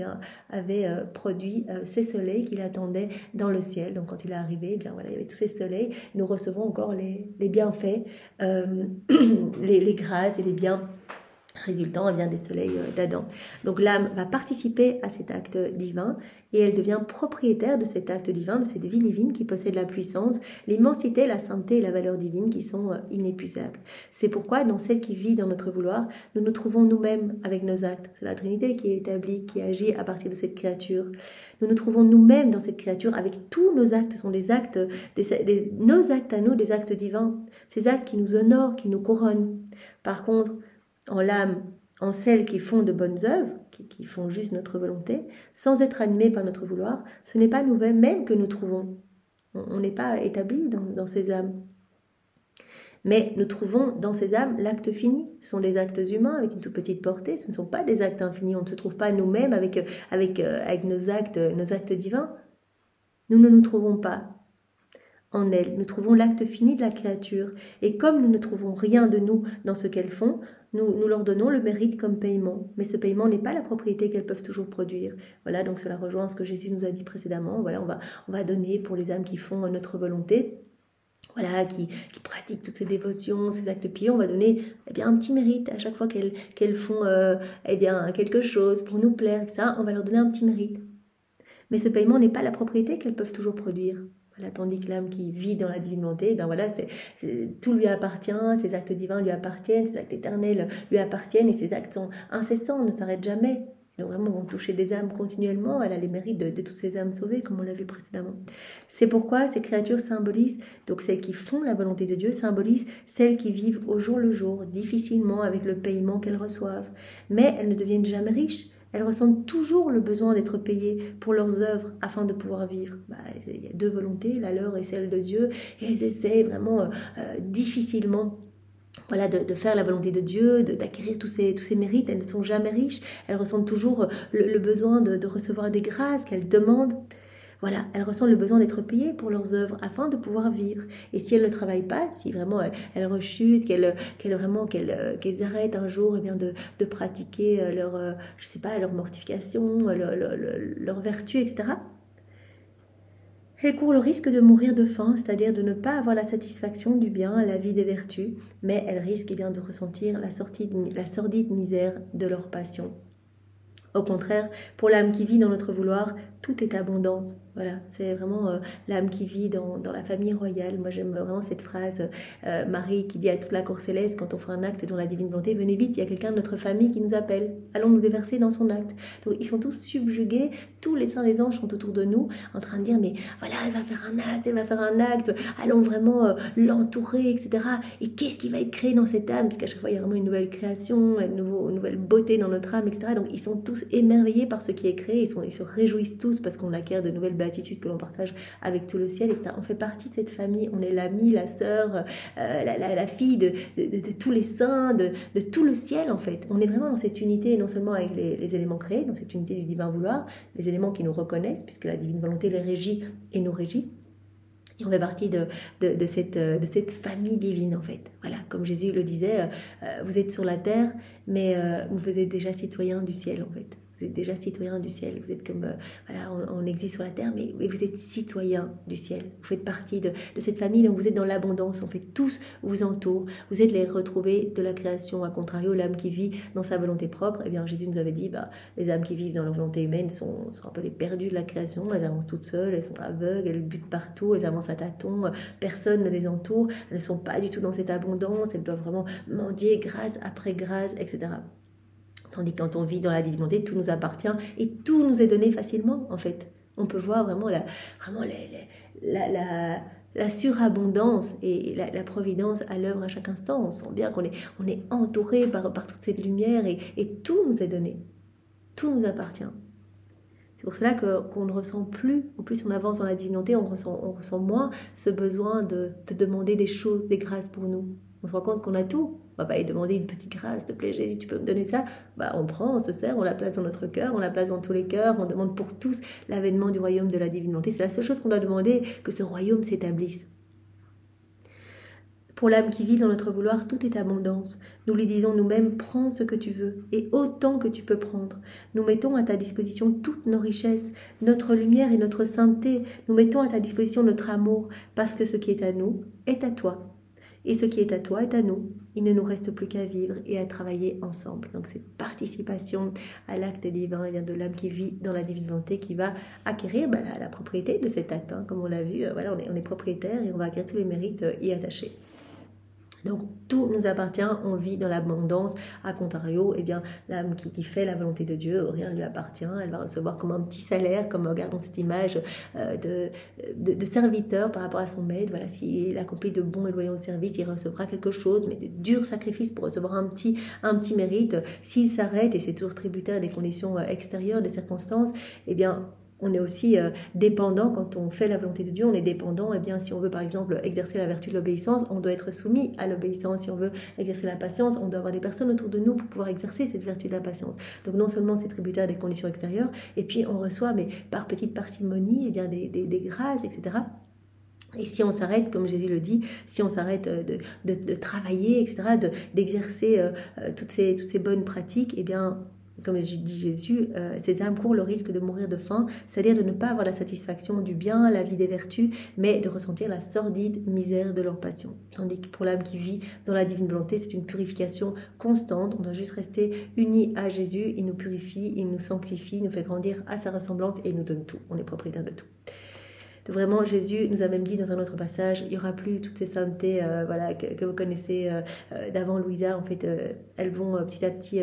[SPEAKER 1] avait produit ces soleils qu'il attendait dans le ciel. Donc quand il est arrivé, voilà, il y avait tous ces soleils. Nous recevons encore les bienfaits, les grâces et les biens résultant eh bien, des soleils d'Adam. Donc l'âme va participer à cet acte divin et elle devient propriétaire de cet acte divin, de cette vie divine qui possède la puissance, l'immensité, la sainteté et la valeur divine qui sont inépuisables. C'est pourquoi dans celle qui vit dans notre vouloir, nous nous trouvons nous-mêmes avec nos actes. C'est la Trinité qui est établie, qui agit à partir de cette créature. Nous nous trouvons nous-mêmes dans cette créature avec tous nos actes, ce sont des actes, nos actes à nous, des actes divins. Ces actes qui nous honorent, qui nous couronnent. Par contre, en l'âme, en celles qui font de bonnes œuvres, qui font juste notre volonté, sans être animées par notre vouloir, ce n'est pas nous-mêmes que nous trouvons. On n'est pas établi dans ces âmes. Mais nous trouvons dans ces âmes l'acte fini. Ce sont des actes humains avec une toute petite portée, ce ne sont pas des actes infinis. On ne se trouve pas nous-mêmes avec nos actes divins. Nous ne nous trouvons pas en elles. Nous trouvons l'acte fini de la créature. Et comme nous ne trouvons rien de nous dans ce qu'elles font, nous leur donnons le mérite comme paiement. Mais ce paiement n'est pas la propriété qu'elles peuvent toujours produire. Voilà, donc cela rejoint ce que Jésus nous a dit précédemment. Voilà, on va donner pour les âmes qui font notre volonté. Voilà, qui pratiquent toutes ces dévotions, ces actes pieux, on va donner un petit mérite à chaque fois qu'elles font quelque chose pour nous plaire, ça, on va leur donner un petit mérite. Mais ce paiement n'est pas la propriété qu'elles peuvent toujours produire. Voilà, tandis que l'âme qui vit dans la divine volonté, tout lui appartient, ses actes divins lui appartiennent, ses actes éternels lui appartiennent et ses actes sont incessants, ne s'arrêtent jamais. Donc vraiment vont toucher des âmes continuellement, elle a les mérites de toutes ces âmes sauvées, comme on l'a vu précédemment. C'est pourquoi ces créatures symbolisent, donc celles qui font la volonté de Dieu, symbolisent celles qui vivent au jour le jour, difficilement avec le paiement qu'elles reçoivent. Mais elles ne deviennent jamais riches. Elles ressentent toujours le besoin d'être payées pour leurs œuvres afin de pouvoir vivre. Il y a deux volontés, la leur et celle de Dieu, et elles essaient vraiment difficilement de faire la volonté de Dieu, d'acquérir tous ces mérites. Elles ne sont jamais riches, elles ressentent toujours le besoin de recevoir des grâces qu'elles demandent. Voilà, elles ressentent le besoin d'être payées pour leurs œuvres afin de pouvoir vivre. Et si elles ne travaillent pas, si vraiment elles rechutent, qu'elles arrêtent un jour de pratiquer leur mortification, leur vertu, etc., elles courent le risque de mourir de faim, c'est-à-dire de ne pas avoir la satisfaction du bien, la vie des vertus, mais elles risquent de ressentir la sordide misère de leur passion. Au contraire, pour l'âme qui vit dans notre vouloir, tout est abondance. Voilà, c'est vraiment l'âme qui vit dans la famille royale. Moi, j'aime vraiment cette phrase, Marie qui dit à toute la cour céleste, quand on fait un acte dans la divine volonté, venez vite, il y a quelqu'un de notre famille qui nous appelle. Allons nous déverser dans son acte. Donc, ils sont tous subjugués, tous les saints, les anges sont autour de nous, en train de dire, mais voilà, elle va faire un acte, allons vraiment l'entourer, etc. Et qu'est-ce qui va être créé dans cette âme? Parce qu'à chaque fois, il y a vraiment une nouvelle création, une nouvelle beauté dans notre âme, etc. Donc, ils sont tous émerveillés par ce qui est créé, ils se réjouissent tous parce qu'on acquiert de nouvelles béatitudes que l'on partage avec tout le ciel, etc. On fait partie de cette famille, on est l'amie, la sœur, la fille de tous les saints, de tout le ciel en fait. On est vraiment dans cette unité, non seulement avec les éléments créés, dans cette unité du divin vouloir, les éléments qui nous reconnaissent, puisque la divine volonté les régit et nous régit. Et on fait partie de cette famille divine en fait. Voilà, comme Jésus le disait, vous êtes sur la terre, mais vous êtes déjà citoyens du ciel en fait. Vous êtes déjà citoyens du ciel. Vous êtes comme, on existe sur la terre, mais vous êtes citoyens du ciel. Vous faites partie de cette famille, donc vous êtes dans l'abondance. En fait, tous vous entourent. Vous êtes les retrouvés de la création. A contrario, l'âme qui vit dans sa volonté propre, eh bien, Jésus nous avait dit, les âmes qui vivent dans leur volonté humaine sont un peu les perdues de la création. Elles avancent toutes seules, elles sont aveugles, elles butent partout, elles avancent à tâtons, personne ne les entoure. Elles ne sont pas du tout dans cette abondance. Elles doivent vraiment mendier grâce après grâce, etc. Tandis que quand on vit dans la divinité, tout nous appartient et tout nous est donné facilement, en fait. On peut voir vraiment la surabondance et la providence à l'œuvre à chaque instant. On sent bien qu'on est entouré par toute cette lumière et tout nous est donné. Tout nous appartient. C'est pour cela qu'on ne ressent plus, au plus on avance dans la divinité, on ressent moins ce besoin de demander des choses, des grâces pour nous. On se rend compte qu'on a tout. On va pas lui demander une petite grâce, s'il te plaît Jésus, tu peux me donner ça? On prend, on se sert, on la place dans notre cœur, on la place dans tous les cœurs, on demande pour tous l'avènement du royaume de la divine volonté. C'est la seule chose qu'on doit demander, que ce royaume s'établisse. Pour l'âme qui vit dans notre vouloir, tout est abondance. Nous lui disons nous-mêmes, prends ce que tu veux, et autant que tu peux prendre. Nous mettons à ta disposition toutes nos richesses, notre lumière et notre sainteté. Nous mettons à ta disposition notre amour, parce que ce qui est à nous est à toi. Et ce qui est à toi est à nous. Il ne nous reste plus qu'à vivre et à travailler ensemble. Donc cette participation à l'acte divin, vient de l'âme qui vit dans la divine volonté, qui va acquérir la propriété de cet acte. Comme on l'a vu, voilà, on est propriétaire et on va acquérir tous les mérites y attachés. Donc tout nous appartient, on vit dans l'abondance. À contrario, eh bien, l'âme qui fait la volonté de Dieu, rien ne lui appartient, elle va recevoir comme un petit salaire, comme regardons cette image de serviteur par rapport à son maître. Voilà, s'il accomplit de bons et loyaux services, il recevra quelque chose, mais de durs sacrifices pour recevoir un petit mérite. S'il s'arrête, et c'est toujours tributaire des conditions extérieures, des circonstances, eh bien, on est aussi dépendant quand on fait la volonté de Dieu, on est dépendant. Eh bien, si on veut par exemple exercer la vertu de l'obéissance, on doit être soumis à l'obéissance. Si on veut exercer la patience, on doit avoir des personnes autour de nous pour pouvoir exercer cette vertu de la patience. Donc non seulement c'est tributaire des conditions extérieures, et puis on reçoit, mais par petite parcimonie, eh bien, des grâces, etc. Et si on s'arrête, comme Jésus le dit, si on s'arrête de travailler, etc., d'exercer toutes ces bonnes pratiques, eh bien, comme dit Jésus, ces âmes courent le risque de mourir de faim, c'est-à-dire de ne pas avoir la satisfaction du bien, la vie des vertus, mais de ressentir la sordide misère de leur passion. Tandis que pour l'âme qui vit dans la divine volonté, c'est une purification constante. On doit juste rester unis à Jésus. Il nous purifie, il nous sanctifie, il nous fait grandir à sa ressemblance et il nous donne tout. On est propriétaire de tout. Donc vraiment, Jésus nous a même dit dans un autre passage, il n'y aura plus toutes ces saintetés voilà, que vous connaissez d'avant Louisa. En fait, elles vont petit à petit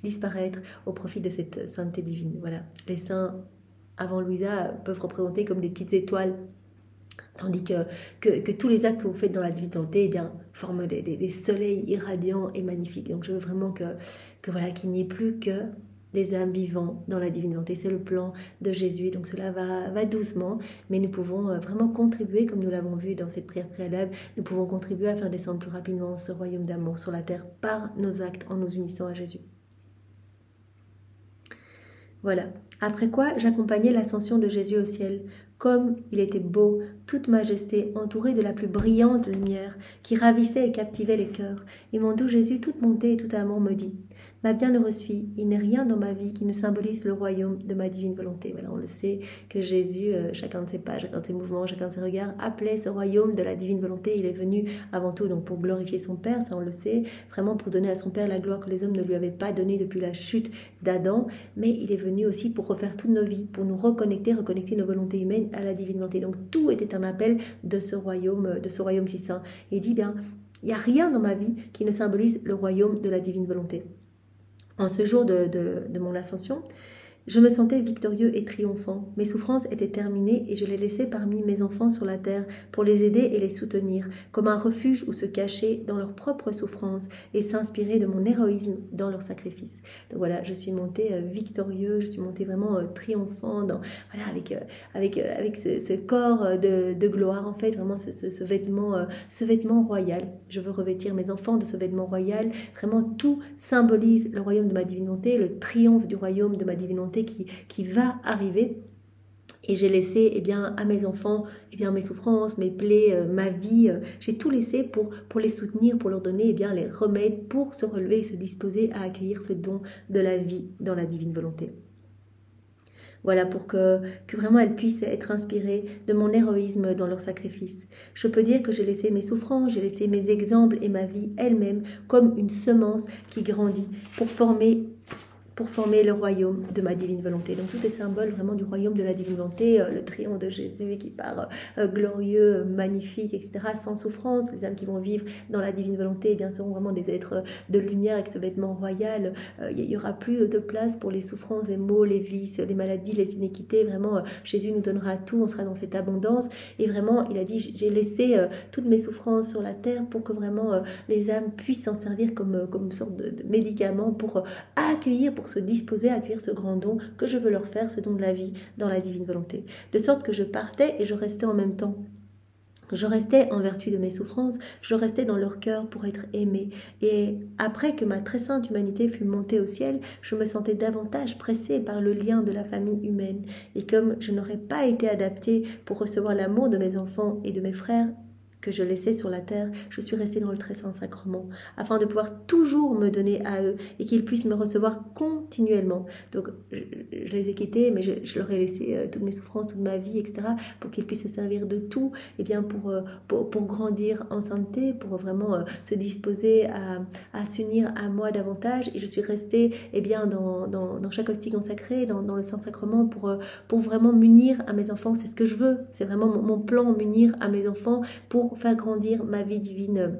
[SPEAKER 1] disparaître au profit de cette sainteté divine. Voilà. Les saints avant Louisa peuvent représenter comme des petites étoiles, tandis que tous les actes que vous faites dans la divinité, eh bien, forment des soleils irradiants et magnifiques. Donc je veux vraiment voilà, qu'il n'y ait plus que des âmes vivants dans la divine volonté. C'est le plan de Jésus. Donc cela va doucement, mais nous pouvons vraiment contribuer, comme nous l'avons vu dans cette prière préalable, nous pouvons contribuer à faire descendre plus rapidement ce royaume d'amour sur la terre par nos actes en nous unissant à Jésus. Voilà. Après quoi, j'accompagnais l'ascension de Jésus au ciel. Comme il était beau, toute majesté, entouré de la plus brillante lumière, qui ravissait et captivait les cœurs. Et mon doux Jésus, toute bonté et tout amour, me dit: ma bienheureuse fille, il n'est rien dans ma vie qui ne symbolise le royaume de ma divine volonté. Voilà, on le sait que Jésus, chacun de ses pas, chacun de ses mouvements, chacun de ses regards, appelait ce royaume de la divine volonté. Il est venu avant tout donc pour glorifier son Père, ça on le sait, vraiment pour donner à son Père la gloire que les hommes ne lui avaient pas donnée depuis la chute d'Adam, mais il est venu aussi pour refaire toutes nos vies, pour nous reconnecter nos volontés humaines à la divine volonté. Donc tout était un appel de ce royaume si saint. Et il dit bien, il n'y a rien dans ma vie qui ne symbolise le royaume de la divine volonté. En ce jour de mon ascension, je me sentais victorieux et triomphant. Mes souffrances étaient terminées et je les laissais parmi mes enfants sur la terre pour les aider et les soutenir, comme un refuge où se cacher dans leurs propres souffrances et s'inspirer de mon héroïsme dans leur sacrifice. Donc voilà, je suis montée victorieux, je suis montée vraiment triomphant voilà, avec ce corps de gloire, en fait, vraiment ce vêtement royal. Je veux revêtir mes enfants de ce vêtement royal. Vraiment, tout symbolise le royaume de ma divine volonté, le triomphe du royaume de ma divine volonté qui va arriver. Et j'ai laissé à mes enfants mes souffrances, mes plaies, ma vie. J'ai tout laissé pour les soutenir, pour leur donner les remèdes pour se relever et se disposer à accueillir ce don de la vie dans la divine volonté. Voilà, pour que vraiment elles puissent être inspirées de mon héroïsme dans leur sacrifice. Je peux dire que j'ai laissé mes souffrances, j'ai laissé mes exemples et ma vie elle-même comme une semence qui grandit pour former le royaume de ma divine volonté. Donc tout est symbole vraiment du royaume de la divine volonté, le triomphe de Jésus qui part glorieux, magnifique, etc., sans souffrance. Les âmes qui vont vivre dans la divine volonté seront vraiment des êtres de lumière avec ce vêtement royal. Il n'y aura plus de place pour les souffrances, les maux, les vices, les maladies, les iniquités. Vraiment, Jésus nous donnera tout, on sera dans cette abondance. Et vraiment, il a dit, j'ai laissé toutes mes souffrances sur la terre pour que vraiment les âmes puissent s'en servir comme une sorte de médicament pour accueillir, pour se disposer à accueillir ce grand don que je veux leur faire, ce don de la vie dans la divine volonté. De sorte que je partais et je restais en même temps. Je restais en vertu de mes souffrances, je restais dans leur cœur pour être aimée. Et après que ma très sainte humanité fut montée au ciel, je me sentais davantage pressée par le lien de la famille humaine. Et comme je n'aurais pas été adaptée pour recevoir l'amour de mes enfants et de mes frères, que je laissais sur la terre, je suis restée dans le très saint sacrement, afin de pouvoir toujours me donner à eux et qu'ils puissent me recevoir continuellement. Donc, je les ai quittés, mais je leur ai laissé toutes mes souffrances, toute ma vie, etc., pour qu'ils puissent se servir de tout, et bien pour grandir en sainteté, pour vraiment se disposer à s'unir à moi davantage. Et je suis restée bien, dans chaque hostie consacrée, dans le Saint-Sacrement, pour vraiment m'unir à mes enfants. C'est ce que je veux, c'est vraiment mon plan, m'unir à mes enfants pour faire grandir ma vie divine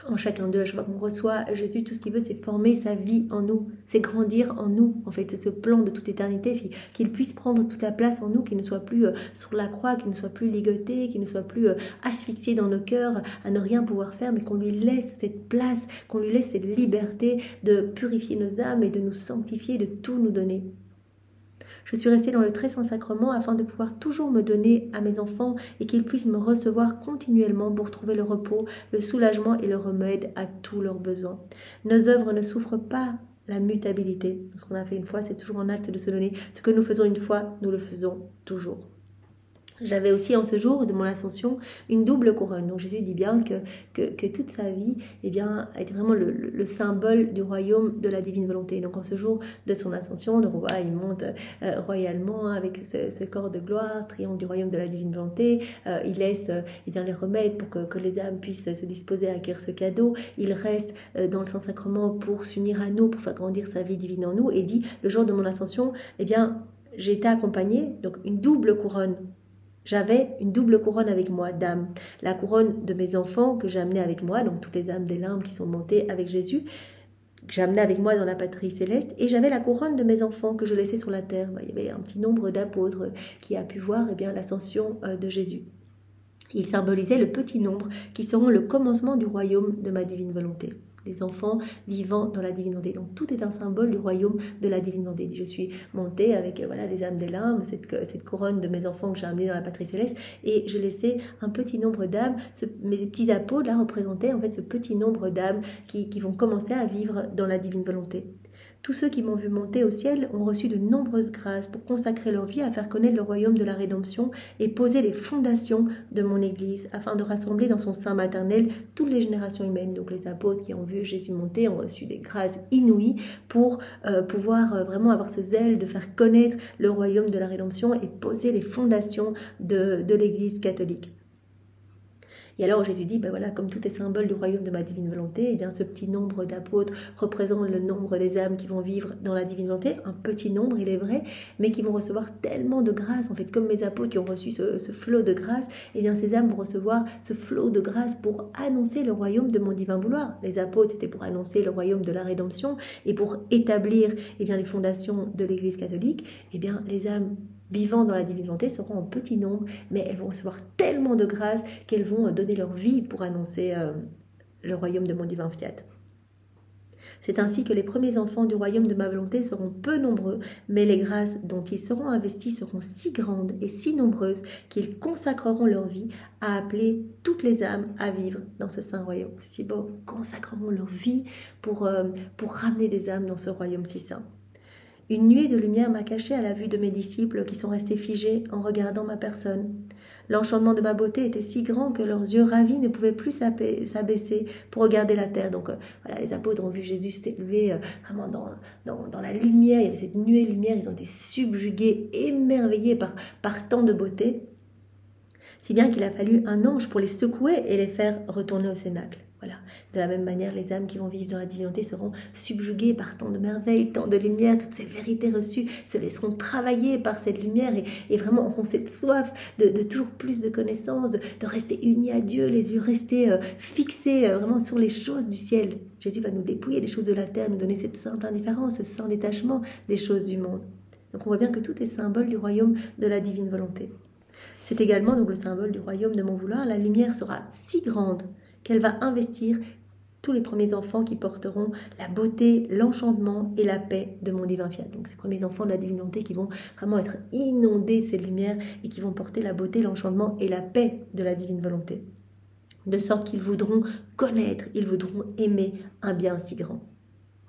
[SPEAKER 1] en chacun d'eux. À chaque fois qu'on reçoit Jésus, tout ce qu'il veut, c'est former sa vie en nous, c'est grandir en nous. En fait, c'est ce plan de toute éternité, qu'il puisse prendre toute la place en nous, qu'il ne soit plus sur la croix, qu'il ne soit plus ligoté, qu'il ne soit plus asphyxié dans nos cœurs, à ne rien pouvoir faire, mais qu'on lui laisse cette place, qu'on lui laisse cette liberté de purifier nos âmes et de nous sanctifier, de tout nous donner. Je suis restée dans le très saint sacrement afin de pouvoir toujours me donner à mes enfants et qu'ils puissent me recevoir continuellement pour trouver le repos, le soulagement et le remède à tous leurs besoins. Nos œuvres ne souffrent pas la mutabilité. Ce qu'on a fait une fois, c'est toujours un acte de se donner. Ce que nous faisons une fois, nous le faisons toujours. J'avais aussi en ce jour de mon ascension une double couronne. Donc Jésus dit bien que toute sa vie a été vraiment le symbole du royaume de la divine volonté. Donc en ce jour de son ascension, donc on voit, il monte royalement avec ce corps de gloire, triomphe du royaume de la divine volonté. Il laisse les remèdes pour que les âmes puissent se disposer à acquérir ce cadeau. Il reste dans le Saint-Sacrement pour s'unir à nous, pour faire grandir sa vie divine en nous. Et dit, le jour de mon ascension, j'ai été accompagnée, donc une double couronne. J'avais une double couronne avec moi d'âmes. La couronne de mes enfants que j'ai amenée avec moi, donc toutes les âmes des limbes qui sont montées avec Jésus, que j'ai amenée avec moi dans la patrie céleste. Et j'avais la couronne de mes enfants que je laissais sur la terre. Il y avait un petit nombre d'apôtres qui a pu voir l'ascension de Jésus. Il symbolisait le petit nombre qui seront le commencement du royaume de ma divine volonté. Des enfants vivant dans la divine volonté. Donc tout est un symbole du royaume de la divine volonté. Je suis montée avec les âmes des limbes, cette couronne de mes enfants que j'ai amenée dans la patrie céleste, et je laissais un petit nombre d'âmes. Mes petits apôtres là représentaient en fait ce petit nombre d'âmes qui vont commencer à vivre dans la divine volonté. Tous ceux qui m'ont vu monter au ciel ont reçu de nombreuses grâces pour consacrer leur vie à faire connaître le royaume de la rédemption et poser les fondations de mon Église afin de rassembler dans son sein maternel toutes les générations humaines. Donc les apôtres qui ont vu Jésus monter ont reçu des grâces inouïes pour pouvoir vraiment avoir ce zèle de faire connaître le royaume de la rédemption et poser les fondations de l'Église catholique. Et alors Jésus dit, comme tout est symbole du royaume de ma divine volonté, ce petit nombre d'apôtres représente le nombre des âmes qui vont vivre dans la divine volonté, un petit nombre, il est vrai, mais qui vont recevoir tellement de grâce, en fait, comme mes apôtres qui ont reçu ce flot de grâce, ces âmes vont recevoir ce flot de grâce pour annoncer le royaume de mon divin vouloir. Les apôtres, c'était pour annoncer le royaume de la rédemption et pour établir les fondations de l'Église catholique. Les âmes vivant dans la divine volonté seront en petit nombre, mais elles vont recevoir tellement de grâce qu'elles vont donner leur vie pour annoncer le royaume de mon divin fiat. C'est ainsi que les premiers enfants du royaume de ma volonté seront peu nombreux, mais les grâces dont ils seront investis seront si grandes et si nombreuses qu'ils consacreront leur vie à appeler toutes les âmes à vivre dans ce saint royaume. C'est si beau, consacreront leur vie pour ramener des âmes dans ce royaume si saint. Une nuée de lumière m'a caché à la vue de mes disciples qui sont restés figés en regardant ma personne. L'enchantement de ma beauté était si grand que leurs yeux ravis ne pouvaient plus s'abaisser pour regarder la terre. Donc les apôtres ont vu Jésus s'élever vraiment dans la lumière. Il y avait cette nuée de lumière, ils ont été subjugués, émerveillés par tant de beauté. Si bien qu'il a fallu un ange pour les secouer et les faire retourner au cénacle. Voilà. De la même manière, les âmes qui vont vivre dans la divinité seront subjuguées par tant de merveilles, tant de lumière, toutes ces vérités reçues se laisseront travailler par cette lumière et vraiment auront cette soif de toujours plus de connaissances, de rester unis à Dieu, les yeux restés fixés vraiment sur les choses du ciel. Jésus va nous dépouiller des choses de la terre, nous donner cette sainte indifférence, ce saint détachement des choses du monde. Donc on voit bien que tout est symbole du royaume de la divine volonté. C'est également donc le symbole du royaume de mon vouloir. La lumière sera si grande qu'elle va investir tous les premiers enfants qui porteront la beauté, l'enchantement et la paix de mon divin fiat. Donc ces premiers enfants de la divine volonté qui vont vraiment être inondés de cette lumière et qui vont porter la beauté, l'enchantement et la paix de la divine volonté. De sorte qu'ils voudront connaître, ils voudront aimer un bien si grand.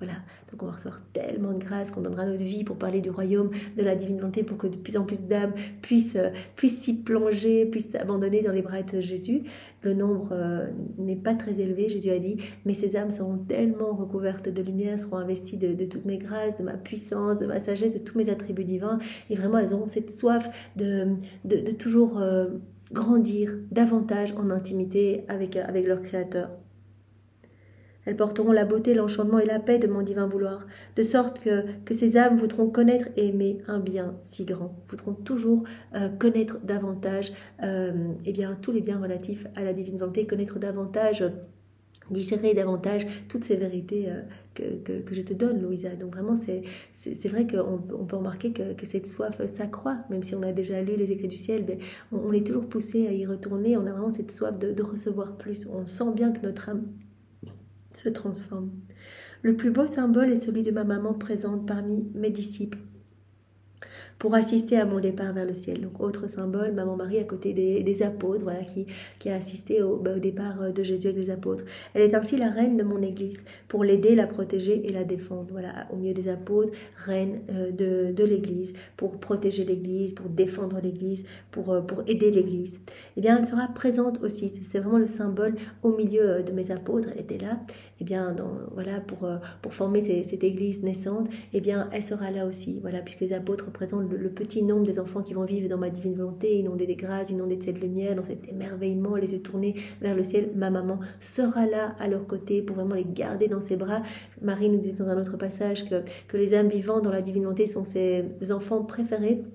[SPEAKER 1] Voilà, donc on va recevoir tellement de grâce qu'on donnera notre vie pour parler du royaume, de la divine volonté, pour que de plus en plus d'âmes puissent s'y plonger, puissent s'abandonner dans les bras de Jésus. Le nombre n'est pas très élevé, Jésus a dit, mais ces âmes seront tellement recouvertes de lumière, seront investies de toutes mes grâces, de ma puissance, de ma sagesse, de tous mes attributs divins, et vraiment elles auront cette soif de toujours grandir davantage en intimité avec leur Créateur. Elles porteront la beauté, l'enchantement et la paix de mon divin vouloir, de sorte que ces âmes voudront connaître et aimer un bien si grand, voudront toujours connaître davantage tous les biens relatifs à la divine volonté, connaître davantage, digérer davantage toutes ces vérités que je te donne, Louisa. Donc vraiment, c'est vrai qu'on peut remarquer que cette soif s'accroît, même si on a déjà lu les écrits du ciel, mais on est toujours poussé à y retourner, on a vraiment cette soif de recevoir plus. On sent bien que notre âme se transforme. Le plus beau symbole est celui de ma maman présente parmi mes disciples pour assister à mon départ vers le ciel. Donc autre symbole, maman Marie à côté des apôtres, voilà, qui a assisté au départ de Jésus avec les apôtres. Elle est ainsi la reine de mon église, pour l'aider, la protéger et la défendre. Voilà, au milieu des apôtres, reine de l'église, pour protéger l'église, pour défendre l'église, pour aider l'église. Eh bien, elle sera présente aussi, c'est vraiment le symbole au milieu de mes apôtres, elle était là, eh bien, pour former cette église naissante, eh bien, elle sera là aussi, voilà, puisque les apôtres représentent le petit nombre des enfants qui vont vivre dans ma divine volonté, inondés des grâces, inondés de cette lumière, dans cet émerveillement, les yeux tournés vers le ciel. Ma maman sera là à leur côté pour vraiment les garder dans ses bras. Marie nous dit dans un autre passage que les âmes vivantes dans la divine volonté sont ses enfants préférés,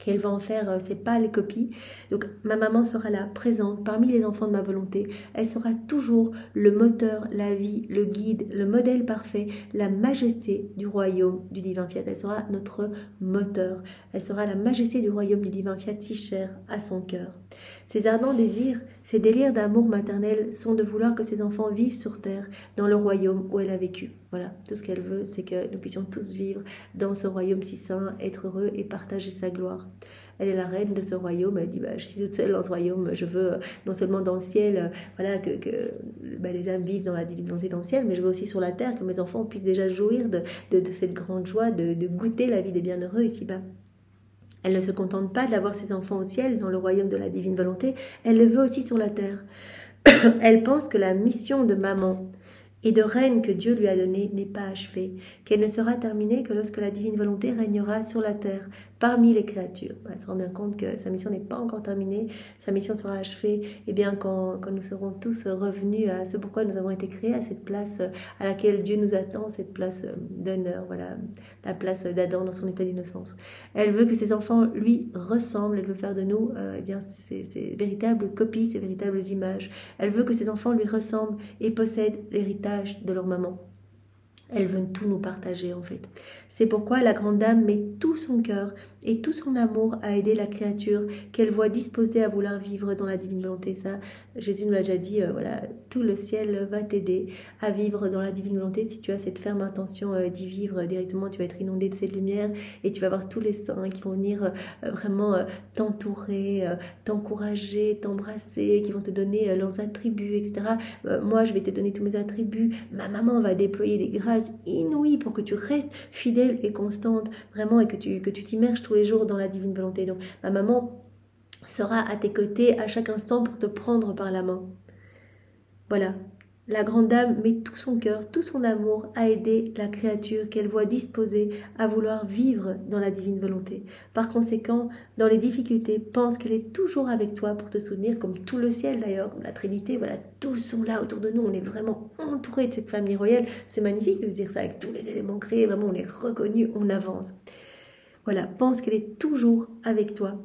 [SPEAKER 1] qu'elle va en faire ses pâles copies. Donc ma maman sera là, présente parmi les enfants de ma volonté. Elle sera toujours le moteur, la vie, le guide, le modèle parfait, la majesté du royaume du divin fiat. Elle sera notre moteur. Elle sera la majesté du royaume du divin fiat si cher à son cœur. Ses ardents désirs, ses délires d'amour maternel sont de vouloir que ses enfants vivent sur terre, dans le royaume où elle a vécu. Voilà, tout ce qu'elle veut, c'est que nous puissions tous vivre dans ce royaume si saint, être heureux et partager sa gloire. Elle est la reine de ce royaume. Elle dit, je suis toute seule dans ce royaume, je veux non seulement dans le ciel, que les âmes vivent dans la divine volonté dans le ciel, mais je veux aussi sur la terre, que mes enfants puissent déjà jouir de cette grande joie, de goûter la vie des bienheureux ici-bas. Elle ne se contente pas d'avoir ses enfants au ciel, dans le royaume de la divine volonté, elle le veut aussi sur la terre. Elle pense que la mission de maman et de reine que Dieu lui a donnée n'est pas achevée, qu'elle ne sera terminée que lorsque la divine volonté régnera sur la terre, parmi les créatures. Elle se rend bien compte que sa mission n'est pas encore terminée, sa mission sera achevée quand nous serons tous revenus à ce pourquoi nous avons été créés, à cette place à laquelle Dieu nous attend, cette place d'honneur, voilà, la place d'Adam dans son état d'innocence. Elle veut que ses enfants lui ressemblent, elle veut faire de nous ces véritables copies, ces véritables images. Elle veut que ses enfants lui ressemblent et possèdent l'héritage de leur maman. Elle veut tout nous partager en fait. C'est pourquoi la grande dame met tout son cœur et tout son amour à aider la créature qu'elle voit disposée à vouloir vivre dans la divine volonté. Ça, Jésus nous l'a déjà dit, tout le ciel va t'aider à vivre dans la divine volonté. Si tu as cette ferme intention d'y vivre directement, tu vas être inondé de cette lumière et tu vas voir tous les saints qui vont venir vraiment t'entourer, t'encourager, t'embrasser, qui vont te donner leurs attributs, etc. Moi, je vais te donner tous mes attributs. Ma maman va déployer des grâces inouïes pour que tu restes fidèle et constante, vraiment, et que tu t'immerges tous les jours dans la divine volonté. Donc, ma maman sera à tes côtés à chaque instant pour te prendre par la main. Voilà. La grande dame met tout son cœur, tout son amour à aider la créature qu'elle voit disposée à vouloir vivre dans la divine volonté. Par conséquent, dans les difficultés, pense qu'elle est toujours avec toi pour te soutenir, comme tout le ciel d'ailleurs, comme la Trinité, voilà, tous sont là autour de nous, on est vraiment entouré de cette famille royale. C'est magnifique de se dire ça avec tous les éléments créés, vraiment on est reconnus, on avance. Voilà, pense qu'elle est toujours avec toi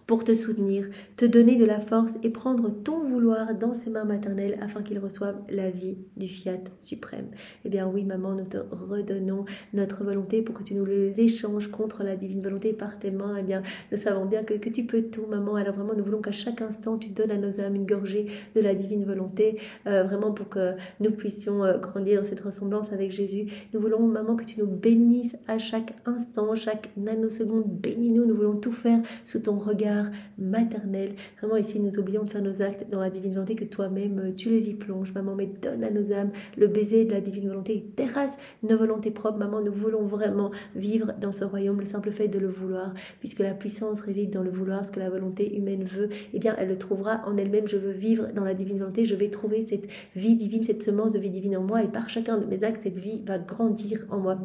[SPEAKER 1] pour te soutenir, te donner de la force et prendre ton vouloir dans ses mains maternelles afin qu'il reçoive la vie du fiat suprême. Eh bien oui, maman, nous te redonnons notre volonté pour que tu nous l'échanges contre la divine volonté par tes mains. Eh bien, nous savons bien que tu peux tout, maman. Alors vraiment, nous voulons qu'à chaque instant, tu donnes à nos âmes une gorgée de la divine volonté, vraiment pour que nous puissions grandir dans cette ressemblance avec Jésus. Nous voulons, maman, que tu nous bénisses à chaque instant, chaque nanoseconde. Bénis-nous, nous voulons tout faire sous ton regard, regard maternel. Vraiment ici, nous oublions de faire nos actes dans la divine volonté, que toi-même, tu les y plonges. Maman, mais donne à nos âmes le baiser de la divine volonté. Terrasse nos volontés propres. Maman, nous voulons vraiment vivre dans ce royaume, le simple fait de le vouloir, puisque la puissance réside dans le vouloir. Ce que la volonté humaine veut, eh bien, elle le trouvera en elle-même. Je veux vivre dans la divine volonté. Je vais trouver cette vie divine, cette semence de vie divine en moi, et par chacun de mes actes, cette vie va grandir en moi.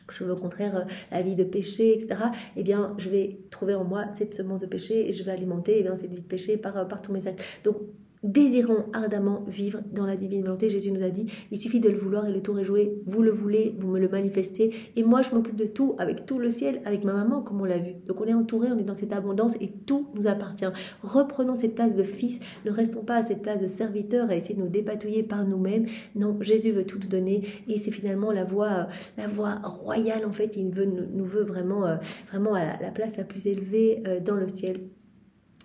[SPEAKER 1] Je veux au contraire la vie de péché, etc. Eh bien, je vais trouver en moi cette semence de péché et je vais alimenter cette vie de péché par tous mes actes. Donc, désirons ardemment vivre dans la divine volonté. Jésus nous a dit, il suffit de le vouloir et le tour est joué. Vous le voulez, vous me le manifestez. Et moi, je m'occupe de tout, avec tout le ciel, avec ma maman, comme on l'a vu. Donc, on est entouré, on est dans cette abondance et tout nous appartient. Reprenons cette place de fils. Ne restons pas à cette place de serviteur à essayer de nous dépatouiller par nous-mêmes. Non, Jésus veut tout donner et c'est finalement la voie royale, en fait. Il nous veut vraiment à la place la plus élevée dans le ciel.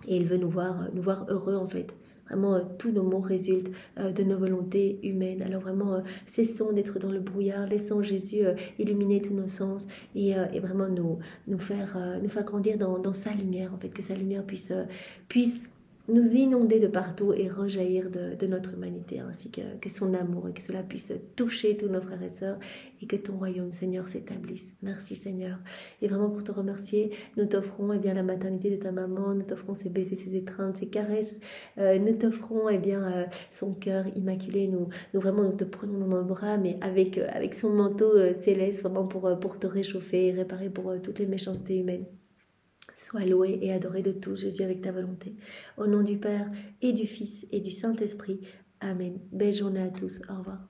[SPEAKER 1] Et il veut nous voir heureux, en fait. Vraiment, tous nos mots résultent de nos volontés humaines. Alors vraiment, cessons d'être dans le brouillard, laissons Jésus illuminer tous nos sens et vraiment nous faire grandir dans sa lumière, en fait, que sa lumière puisse nous inonder de partout et rejaillir de notre humanité, ainsi que son amour, et que cela puisse toucher tous nos frères et sœurs, et que ton royaume, Seigneur, s'établisse. Merci, Seigneur. Et vraiment, pour te remercier, nous t'offrons la maternité de ta maman, nous t'offrons ses baisers, ses étreintes, ses caresses, nous t'offrons son cœur immaculé. Nous te prenons dans nos bras, mais avec son manteau céleste, vraiment pour te réchauffer et réparer pour toutes les méchancetés humaines. Sois loué et adoré de tout, Jésus, avec ta volonté. Au nom du Père et du Fils et du Saint-Esprit. Amen. Belle journée à tous. Au revoir.